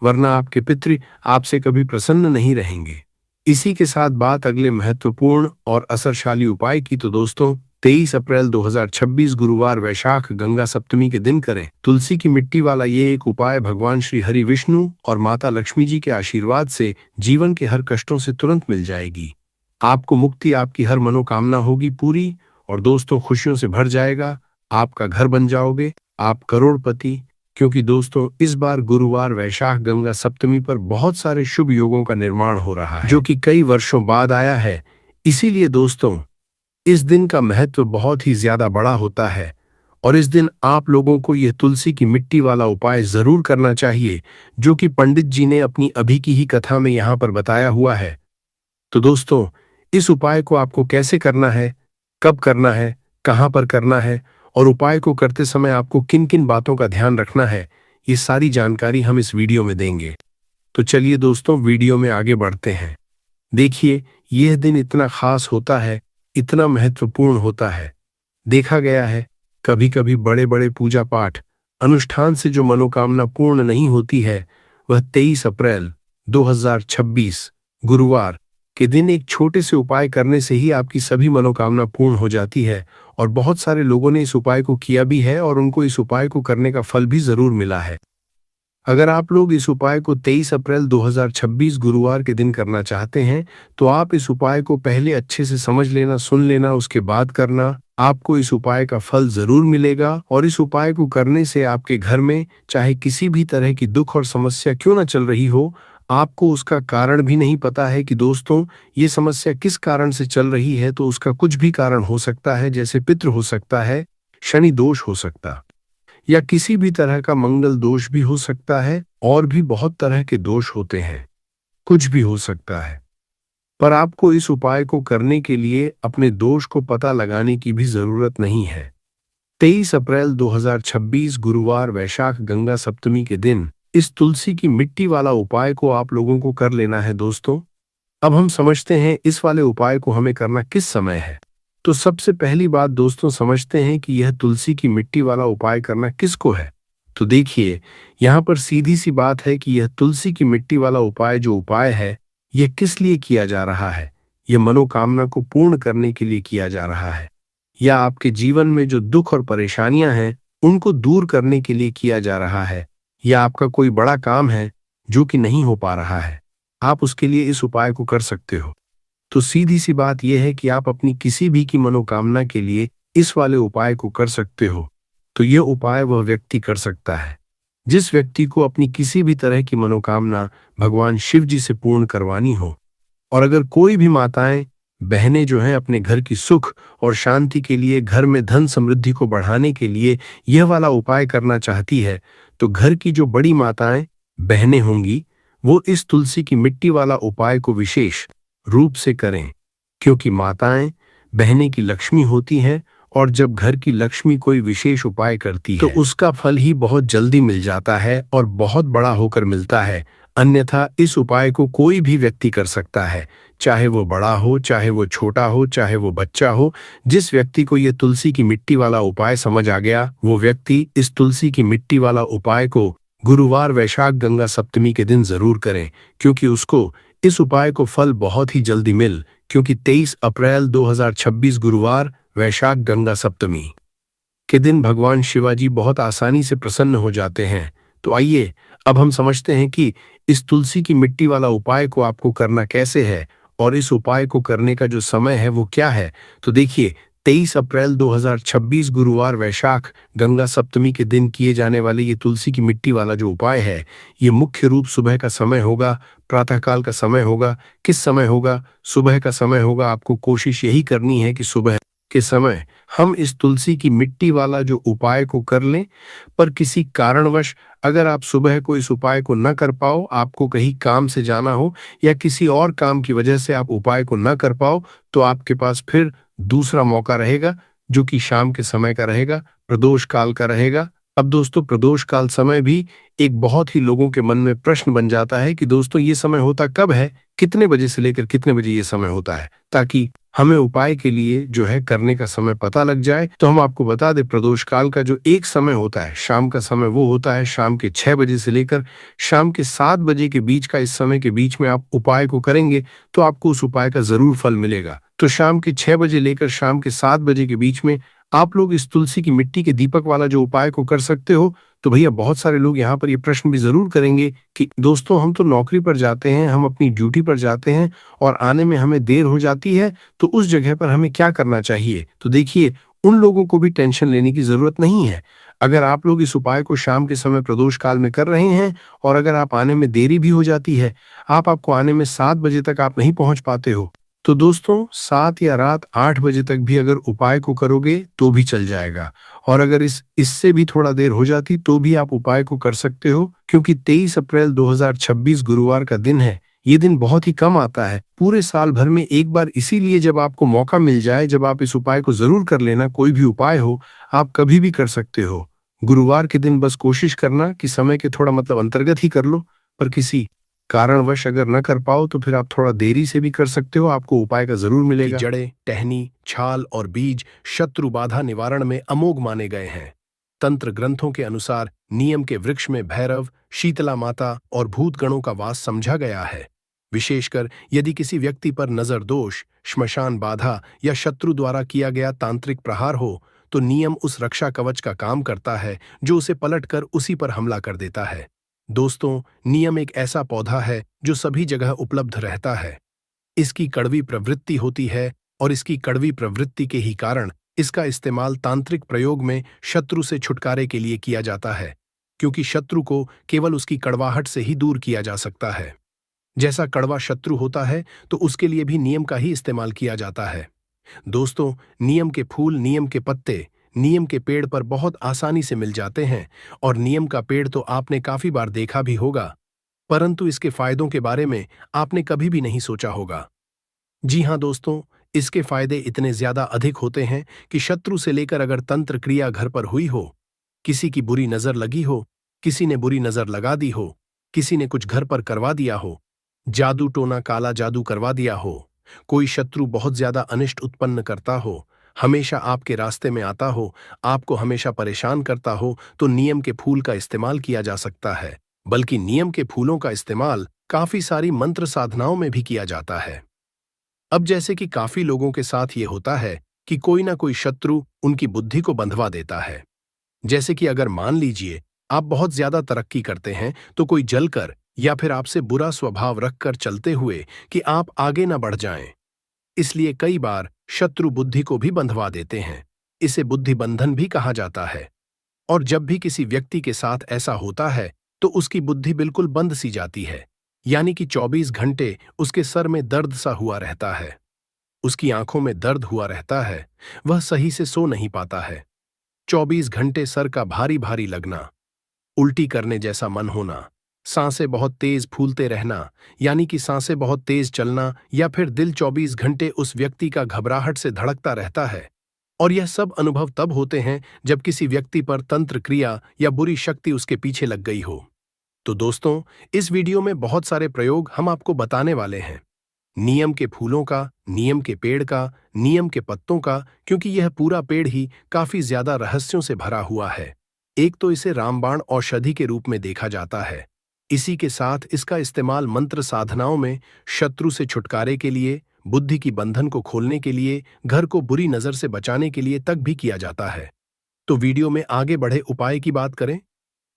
वरना आपके पितृ आपसे कभी प्रसन्न नहीं रहेंगे। इसी के साथ बात अगले महत्वपूर्ण और असरशाली उपाय की, तो दोस्तों 23 अप्रैल 2026 गुरुवार वैशाख गंगा सप्तमी के दिन करें तुलसी की मिट्टी वाला ये एक उपाय भगवान श्री हरि विष्णु और माता लक्ष्मी जी के आशीर्वाद से जीवन के हर कष्टों से तुरंत मिल जाएगी। आपको मुक्ति, आपकी हर मनोकामना होगी पूरी, और दोस्तों खुशियों से भर जाएगा, आपका घर बन जाओगे, आप करोड़पति। क्योंकि दोस्तों इस बार गुरुवार वैशाख गंगा सप्तमी पर बहुत सारे शुभ योगों का निर्माण हो रहा है, जो कि कई वर्षों बाद आया है। इसीलिए दोस्तों इस दिन का महत्व बहुत ही ज्यादा बड़ा होता है, और इस दिन आप लोगों को यह तुलसी की मिट्टी वाला उपाय जरूर करना चाहिए, जो कि पंडित जी ने अपनी अभी की ही कथा में यहाँ पर बताया हुआ है। तो दोस्तों इस उपाय को आपको कैसे करना है, कब करना है, कहाँ पर करना है, और उपाय को करते समय आपको किन किन बातों का ध्यान रखना है, ये सारी जानकारी हम इस वीडियो में देंगे। तो चलिए दोस्तों वीडियो में आगे बढ़ते हैं। देखिए यह दिन इतना खास होता है, इतना महत्वपूर्ण होता है। देखा गया है कभी कभी बड़े बड़े पूजा पाठ अनुष्ठान से जो मनोकामना पूर्ण नहीं होती है, वह 23 अप्रैल 2026 गुरुवार के दिन एक छोटे से उपाय करने से ही आपकी सभी मनोकामना पूर्ण हो जाती है। और बहुत सारे लोगों ने इस उपाय को किया भी है और उनको इस उपाय को करने का फल भी जरूर मिला है। अगर आप लोग इस उपाय को 23 अप्रैल 2026 गुरुवार के दिन करना चाहते हैं तो आप इस उपाय को पहले अच्छे से समझ लेना, सुन लेना, उसके बाद करना। आपको इस उपाय का फल जरूर मिलेगा, और इस उपाय को करने से आपके घर में चाहे किसी भी तरह की दुख और समस्या क्यों ना चल रही हो, आपको उसका कारण भी नहीं पता है कि दोस्तों ये समस्या किस कारण से चल रही है, तो उसका कुछ भी कारण हो सकता है, जैसे पितृ हो सकता है, शनि दोष हो सकता, या किसी भी तरह का मंगल दोष भी हो सकता है, और भी बहुत तरह के दोष होते हैं, कुछ भी हो सकता है। पर आपको इस उपाय को करने के लिए अपने दोष को पता लगाने की भी जरूरत नहीं है। 23 अप्रैल 2026 गुरुवार वैशाख गंगा सप्तमी के दिन इस तुलसी की मिट्टी वाला उपाय को आप लोगों को कर लेना है। दोस्तों अब हम समझते हैं इस वाले उपाय को हमें करना किस समय है। तो सबसे पहली बात दोस्तों समझते हैं कि यह तुलसी की मिट्टी वाला उपाय करना किसको है। तो देखिए यहाँ पर सीधी सी बात है कि यह तुलसी की मिट्टी वाला उपाय जो उपाय है, यह किस लिए किया जा रहा है। यह मनोकामना को पूर्ण करने के लिए किया जा रहा है, या आपके जीवन में जो दुख और परेशानियां हैं उनको दूर करने के लिए किया जा रहा है, या आपका कोई बड़ा काम है जो कि नहीं हो पा रहा है, आप उसके लिए इस उपाय को कर सकते हो। तो सीधी सी बात यह है कि आप अपनी किसी भी की मनोकामना के लिए इस वाले उपाय को कर सकते हो। तो यह उपाय वह व्यक्ति कर सकता है जिस व्यक्ति को अपनी किसी भी तरह की मनोकामना भगवान शिव जी से पूर्ण करवानी हो। और अगर कोई भी माताएं बहनें जो हैं अपने घर की सुख और शांति के लिए, घर में धन समृद्धि को बढ़ाने के लिए यह वाला उपाय करना चाहती है, तो घर की जो बड़ी माताएं बहनें होंगी वो इस तुलसी की मिट्टी वाला उपाय को विशेष रूप से करें, क्योंकि माताएं बहनें की लक्ष्मी होती हैं, और जब घर की लक्ष्मी कोई विशेष उपाय करती है तो उसका फल ही बहुत जल्दी मिल जाता है और बहुत बड़ा होकर मिलता है। अन्यथा इस उपाय को कोई भी व्यक्ति कर सकता है, चाहे वो बड़ा हो, चाहे वो छोटा हो, चाहे वो बच्चा हो। जिस व्यक्ति को ये तुलसी की मिट्टी वाला उपाय समझ आ गया, वो व्यक्ति इस तुलसी की मिट्टी वाला उपाय को गुरुवार वैशाख गंगा सप्तमी के दिन जरूर करें, क्योंकि उसको इस उपाय को फल बहुत ही जल्दी क्योंकि 23 अप्रैल 2026 गुरुवार वैशाख गंगा सप्तमी। के दिन भगवान शिवाजी बहुत आसानी से प्रसन्न हो जाते हैं। तो आइए अब हम समझते हैं कि इस तुलसी की मिट्टी वाला उपाय को आपको करना कैसे है और इस उपाय को करने का जो समय है वो क्या है। तो देखिए, 23 अप्रैल 2026 गुरुवार वैशाख गंगा सप्तमी के दिन किए जाने वाले ये तुलसी की मिट्टी वाला जो उपाय है, ये मुख्य रूप सुबह का समय होगा, प्रातःकाल का समय होगा। किस समय होगा? सुबह का समय होगा। आपको कोशिश यही करनी है कि सुबह के समय हम इस तुलसी की मिट्टी वाला जो उपाय को कर लें। पर किसी कारणवश अगर आप सुबह को इस उपाय को न कर पाओ, आपको कहीं काम से जाना हो या किसी और काम की वजह से आप उपाय को न कर पाओ, तो आपके पास फिर दूसरा मौका रहेगा, जो कि शाम के समय का रहेगा, प्रदोष काल का रहेगा। अब दोस्तों, प्रदोष काल समय भी एक बहुत ही लोगों के मन में प्रश्न बन जाता है कि दोस्तों ये समय होता कब है, कितने बजे से लेकर कितने बजे ये समय होता है, ताकि हमें उपाय के लिए जो है करने का समय पता लग जाए। तो हम आपको बता दें, प्रदोष काल का जो एक समय होता है, शाम का समय, वो होता है शाम के 6 बजे से लेकर शाम के 7 बजे के बीच का। इस समय के बीच में आप उपाय को करेंगे तो आपको उस उपाय का जरूर फल मिलेगा। तो शाम के 6 बजे लेकर शाम के 7 बजे के बीच में आप लोग इस तुलसी की मिट्टी के दीपक वाला जो उपाय को कर सकते हो। तो भैया, बहुत सारे लोग यहाँ पर ये प्रश्न भी जरूर करेंगे कि दोस्तों हम तो नौकरी पर जाते हैं, हम अपनी ड्यूटी पर जाते हैं और आने में हमें देर हो जाती है, तो उस जगह पर हमें क्या करना चाहिए। तो देखिए, उन लोगों को भी टेंशन लेने की जरूरत नहीं है। अगर आप लोग इस उपाय को शाम के समय प्रदोष काल में कर रहे हैं और अगर आप आने में देरी भी हो जाती है, आपको आने में 7 बजे तक आप नहीं पहुंच पाते हो, तो दोस्तों 7 या रात 8 बजे तक भी अगर उपाय को करोगे तो भी चल जाएगा। और अगर इससे भी थोड़ा देर हो जाती तो भी आप उपाय को कर सकते हो, क्योंकि 23 अप्रैल 2026 गुरुवार का दिन है। ये दिन बहुत ही कम आता है पूरे साल भर में एक बार, इसीलिए जब आपको मौका मिल जाए, जब आप इस उपाय को जरूर कर लेना। कोई भी उपाय हो, आप कभी भी कर सकते हो। गुरुवार के दिन बस कोशिश करना कि समय के थोड़ा अंतर्गत ही कर लो। पर किसी कारणवश अगर न कर पाओ तो फिर आप थोड़ा देरी से भी कर सकते हो, आपको उपाय का जरूर मिलेगा। जड़ें, टहनी, छाल और बीज शत्रु बाधा निवारण में अमोघ माने गए हैं। तंत्र ग्रंथों के अनुसार नियम के वृक्ष में भैरव, शीतला माता और भूतगणों का वास समझा गया है। विशेषकर यदि किसी व्यक्ति पर नजर दोष, श्मशान बाधा या शत्रु द्वारा किया गया तांत्रिक प्रहार हो, तो नियम उस रक्षा कवच का काम करता है जो उसे पलटकर उसी पर हमला कर देता है। दोस्तों, नियम एक ऐसा पौधा है जो सभी जगह उपलब्ध रहता है। इसकी कड़वी प्रवृत्ति होती है और इसकी कड़वी प्रवृत्ति के ही कारण इसका इस्तेमाल तांत्रिक प्रयोग में शत्रु से छुटकारे के लिए किया जाता है, क्योंकि शत्रु को केवल उसकी कड़वाहट से ही दूर किया जा सकता है। जैसा कड़वा शत्रु होता है, तो उसके लिए भी नियम का ही इस्तेमाल किया जाता है। दोस्तों, नियम के फूल, नियम के पत्ते नियम के पेड़ पर बहुत आसानी से मिल जाते हैं और नियम का पेड़ तो आपने काफी बार देखा भी होगा, परंतु इसके फायदों के बारे में आपने कभी भी नहीं सोचा होगा। जी हाँ दोस्तों, इसके फायदे इतने ज्यादा अधिक होते हैं कि शत्रु से लेकर अगर तंत्र क्रिया घर पर हुई हो, किसी की बुरी नजर लगी हो, किसी ने बुरी नजर लगा दी हो, किसी ने कुछ घर पर करवा दिया हो, जादू टोना काला जादू करवा दिया हो, कोई शत्रु बहुत ज्यादा अनिष्ट उत्पन्न करता हो, हमेशा आपके रास्ते में आता हो, आपको हमेशा परेशान करता हो, तो नियम के फूल का इस्तेमाल किया जा सकता है। बल्कि नियम के फूलों का इस्तेमाल काफी सारी मंत्र साधनाओं में भी किया जाता है। अब जैसे कि काफी लोगों के साथ ये होता है कि कोई ना कोई शत्रु उनकी बुद्धि को बंधवा देता है। जैसे कि अगर मान लीजिए आप बहुत ज्यादा तरक्की करते हैं, तो कोई जलकर या फिर आपसे बुरा स्वभाव रखकर चलते हुए कि आप आगे न बढ़ जाएं। इसलिए कई बार शत्रु बुद्धि को भी बंधवा देते हैं। इसे बुद्धि बंधन भी कहा जाता है। और जब भी किसी व्यक्ति के साथ ऐसा होता है, तो उसकी बुद्धि बिल्कुल बंद सी जाती है, यानी कि 24 घंटे उसके सर में दर्द सा हुआ रहता है, उसकी आंखों में दर्द हुआ रहता है, वह सही से सो नहीं पाता है। 24 घंटे सर का भारी भारी लगना, उल्टी करने जैसा मन होना, सांसें बहुत तेज फूलते रहना, यानी कि सांसें बहुत तेज चलना, या फिर दिल 24 घंटे उस व्यक्ति का घबराहट से धड़कता रहता है। और यह सब अनुभव तब होते हैं जब किसी व्यक्ति पर तंत्र क्रिया या बुरी शक्ति उसके पीछे लग गई हो। तो दोस्तों, इस वीडियो में बहुत सारे प्रयोग हम आपको बताने वाले हैं। नियम के फूलों का, नियम के पेड़ का, नियम के पत्तों का, क्योंकि यह पूरा पेड़ ही काफी ज्यादा रहस्यों से भरा हुआ है। एक तो इसे रामबाण औषधि के रूप में देखा जाता है। इसी के साथ इसका इस्तेमाल मंत्र साधनाओं में शत्रु से छुटकारे के लिए, बुद्धि की बंधन को खोलने के लिए, घर को बुरी नजर से बचाने के लिए तक भी किया जाता है। तो वीडियो में आगे बढ़े उपाय की बात करें,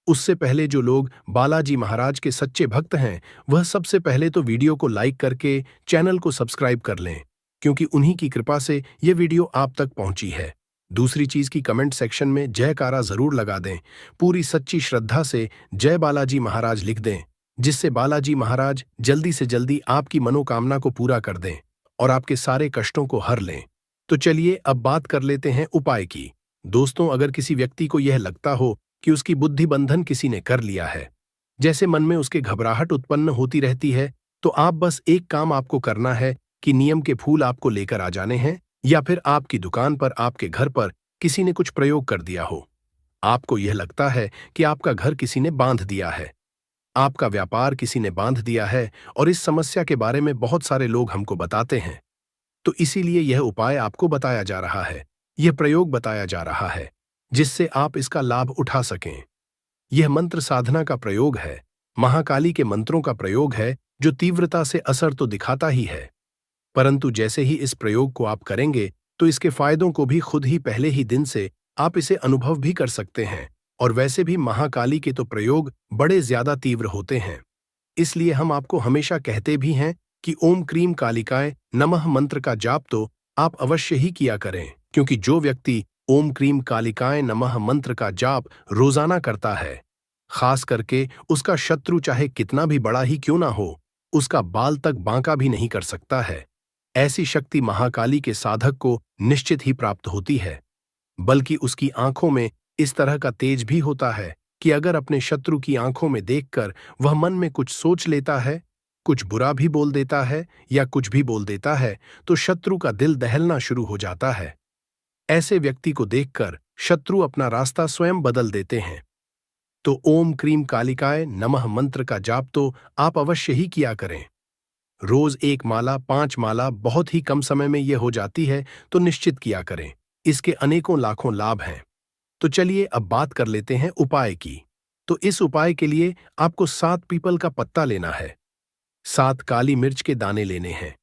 उससे पहले जो लोग बालाजी महाराज के सच्चे भक्त हैं, वह सबसे पहले तो वीडियो को लाइक करके चैनल को सब्सक्राइब कर लें, क्योंकि उन्हीं की कृपा से ये वीडियो आप तक पहुंची है। दूसरी चीज की कमेंट सेक्शन में जयकारा जरूर लगा दें, पूरी सच्ची श्रद्धा से जय बालाजी महाराज लिख दें, जिससे बालाजी महाराज जल्दी से जल्दी आपकी मनोकामना को पूरा कर दें और आपके सारे कष्टों को हर लें। तो चलिए अब बात कर लेते हैं उपाय की। दोस्तों, अगर किसी व्यक्ति को यह लगता हो कि उसकी बुद्धि बंधन किसी ने कर लिया है, जैसे मन में उसके घबराहट उत्पन्न होती रहती है, तो आप बस एक काम आपको करना है कि नियम के फूल आपको लेकर आ जाने हैं, या फिर आपकी दुकान पर, आपके घर पर किसी ने कुछ प्रयोग कर दिया हो। आपको यह लगता है कि आपका घर किसी ने बांध दिया है, आपका व्यापार किसी ने बांध दिया है, और इस समस्या के बारे में बहुत सारे लोग हमको बताते हैं। तो इसीलिए यह उपाय आपको बताया जा रहा है, यह प्रयोग बताया जा रहा है, जिससे आप इसका लाभ उठा सकें। यह मंत्र साधना का प्रयोग है, महाकाली के मंत्रों का प्रयोग है, जो तीव्रता से असर तो दिखाता ही है, परंतु जैसे ही इस प्रयोग को आप करेंगे तो इसके फायदों को भी खुद ही पहले ही दिन से आप इसे अनुभव भी कर सकते हैं। और वैसे भी महाकाली के तो प्रयोग बड़े ज्यादा तीव्र होते हैं, इसलिए हम आपको हमेशा कहते भी हैं कि ओम क्रीम कालिकाय नमः मंत्र का जाप तो आप अवश्य ही किया करें, क्योंकि जो व्यक्ति ओम क्रीम कालिकाय नमः मंत्र का जाप रोजाना करता है, खास करके उसका शत्रु चाहे कितना भी बड़ा ही क्यों ना हो, उसका बाल तक बांका भी नहीं कर सकता है। ऐसी शक्ति महाकाली के साधक को निश्चित ही प्राप्त होती है, बल्कि उसकी आंखों में इस तरह का तेज भी होता है कि अगर अपने शत्रु की आंखों में देखकर वह मन में कुछ सोच लेता है, कुछ बुरा भी बोल देता है या कुछ भी बोल देता है, तो शत्रु का दिल दहलना शुरू हो जाता है। ऐसे व्यक्ति को देखकर शत्रु अपना रास्ता स्वयं बदल देते हैं। तो ओम क्रीम कालिकाय नमः मंत्र का जाप तो आप अवश्य ही किया करें। रोज 1 माला, 5 माला बहुत ही कम समय में यह हो जाती है, तो निश्चित किया करें। इसके अनेकों लाखों लाभ हैं। तो चलिए अब बात कर लेते हैं उपाय की। तो इस उपाय के लिए आपको 7 पीपल का पत्ता लेना है, 7 काली मिर्च के दाने लेने हैं,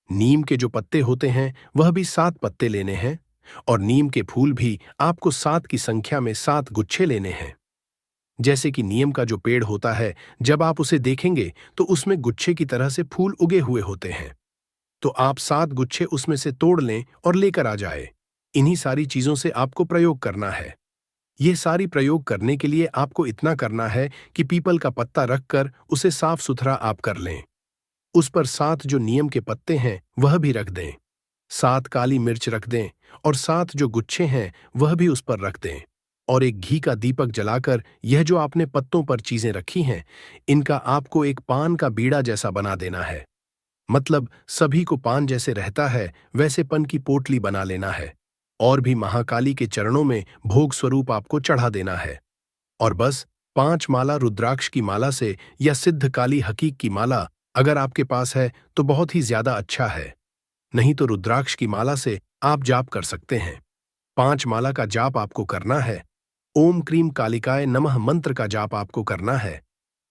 नीम के जो पत्ते होते हैं वह भी 7 पत्ते लेने हैं, और नीम के फूल भी आपको 7 की संख्या में 7 गुच्छे लेने हैं। जैसे कि नीम का जो पेड़ होता है, जब आप उसे देखेंगे तो उसमें गुच्छे की तरह से फूल उगे हुए होते हैं, तो आप 7 गुच्छे उसमें से तोड़ लें और लेकर आ जाए। इन्हीं सारी चीजों से आपको प्रयोग करना है। यह सारी प्रयोग करने के लिए आपको इतना करना है कि पीपल का पत्ता रखकर उसे साफ सुथरा आप कर लें। उस पर 7 जो नीम के पत्ते हैं वह भी रख दें, 7 काली मिर्च रख दें, और 7 जो गुच्छे हैं वह भी उस पर रख दें, और एक घी का दीपक जलाकर यह जो आपने पत्तों पर चीजें रखी हैं, इनका आपको एक पान का बीड़ा जैसा बना देना है। मतलब सभी को पान जैसे रहता है वैसे पन की पोटली बना लेना है, और भी महाकाली के चरणों में भोग स्वरूप आपको चढ़ा देना है। और बस 5 माला रुद्राक्ष की माला से या सिद्ध काली हकीक की माला अगर आपके पास है तो बहुत ही ज्यादा अच्छा है, नहीं तो रुद्राक्ष की माला से आप जाप कर सकते हैं। 5 माला का जाप आपको करना है, ओम क्रीम कालिकाय नमः मंत्र का जाप आपको करना है,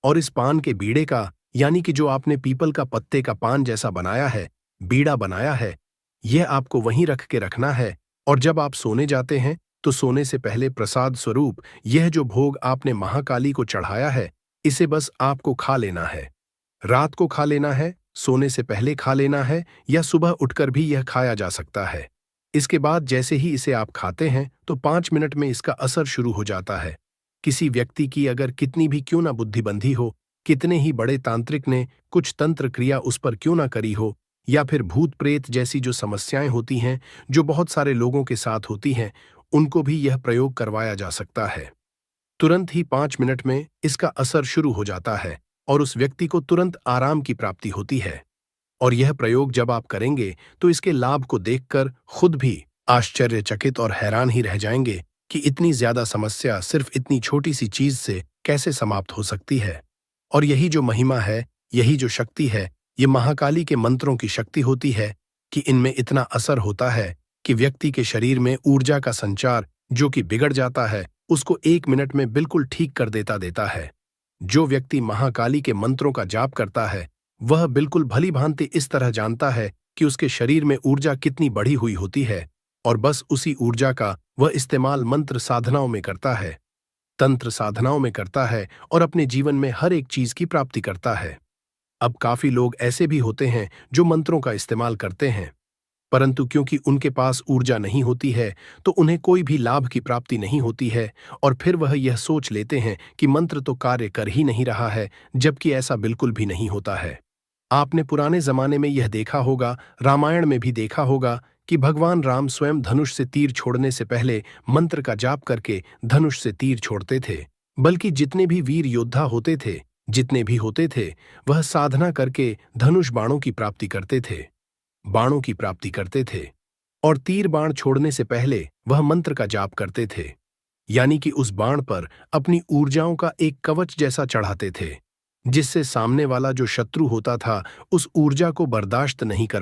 और इस पान के बीड़े का, यानी कि जो आपने पीपल का पत्ते का पान जैसा बनाया है, बीड़ा बनाया है, यह आपको वहीं रख के रखना है। और जब आप सोने जाते हैं तो सोने से पहले प्रसाद स्वरूप यह जो भोग आपने महाकाली को चढ़ाया है, इसे बस आपको खा लेना है। रात को खा लेना है, सोने से पहले खा लेना है, या सुबह उठकर भी यह खाया जा सकता है। इसके बाद जैसे ही इसे आप खाते हैं तो 5 मिनट में इसका असर शुरू हो जाता है। किसी व्यक्ति की अगर कितनी भी क्यों ना बुद्धिबंधी हो, कितने ही बड़े तांत्रिक ने कुछ तंत्र क्रिया उस पर क्यों ना करी हो, या फिर भूत प्रेत जैसी जो समस्याएं होती हैं, जो बहुत सारे लोगों के साथ होती हैं, उनको भी यह प्रयोग करवाया जा सकता है। तुरंत ही 5 मिनट में इसका असर शुरू हो जाता है और उस व्यक्ति को तुरंत आराम की प्राप्ति होती है। और यह प्रयोग जब आप करेंगे तो इसके लाभ को देखकर खुद भी आश्चर्यचकित और हैरान ही रह जाएंगे कि इतनी ज्यादा समस्या सिर्फ इतनी छोटी सी चीज से कैसे समाप्त हो सकती है। और यही जो महिमा है, यही जो शक्ति है, ये महाकाली के मंत्रों की शक्ति होती है कि इनमें इतना असर होता है कि व्यक्ति के शरीर में ऊर्जा का संचार जो कि बिगड़ जाता है, उसको 1 मिनट में बिल्कुल ठीक कर देता है। जो व्यक्ति महाकाली के मंत्रों का जाप करता है, वह बिल्कुल भली भांति इस तरह जानता है कि उसके शरीर में ऊर्जा कितनी बढ़ी हुई होती है और बस उसी ऊर्जा का वह इस्तेमाल मंत्र साधनाओं में करता है, तंत्र साधनाओं में करता है और अपने जीवन में हर एक चीज की प्राप्ति करता है। अब काफी लोग ऐसे भी होते हैं जो मंत्रों का इस्तेमाल करते हैं, परंतु क्योंकि उनके पास ऊर्जा नहीं होती है तो उन्हें कोई भी लाभ की प्राप्ति नहीं होती है और फिर वह यह सोच लेते हैं कि मंत्र तो कार्य कर ही नहीं रहा है, जबकि ऐसा बिल्कुल भी नहीं होता है। आपने पुराने जमाने में यह देखा होगा, रामायण में भी देखा होगा कि भगवान राम स्वयं धनुष से तीर छोड़ने से पहले मंत्र का जाप करके धनुष से तीर छोड़ते थे। बल्कि जितने भी वीर योद्धा होते थे, जितने भी होते थे, वह साधना करके धनुष बाणों की प्राप्ति करते थे, बाणों की प्राप्ति करते थे और तीर बाण छोड़ने से पहले वह मंत्र का जाप करते थे, यानी कि उस बाण पर अपनी ऊर्जाओं का एक कवच जैसा चढ़ाते थे, जिससे सामने वाला जो शत्रु होता था उस ऊर्जा को बर्दाश्त नहीं कर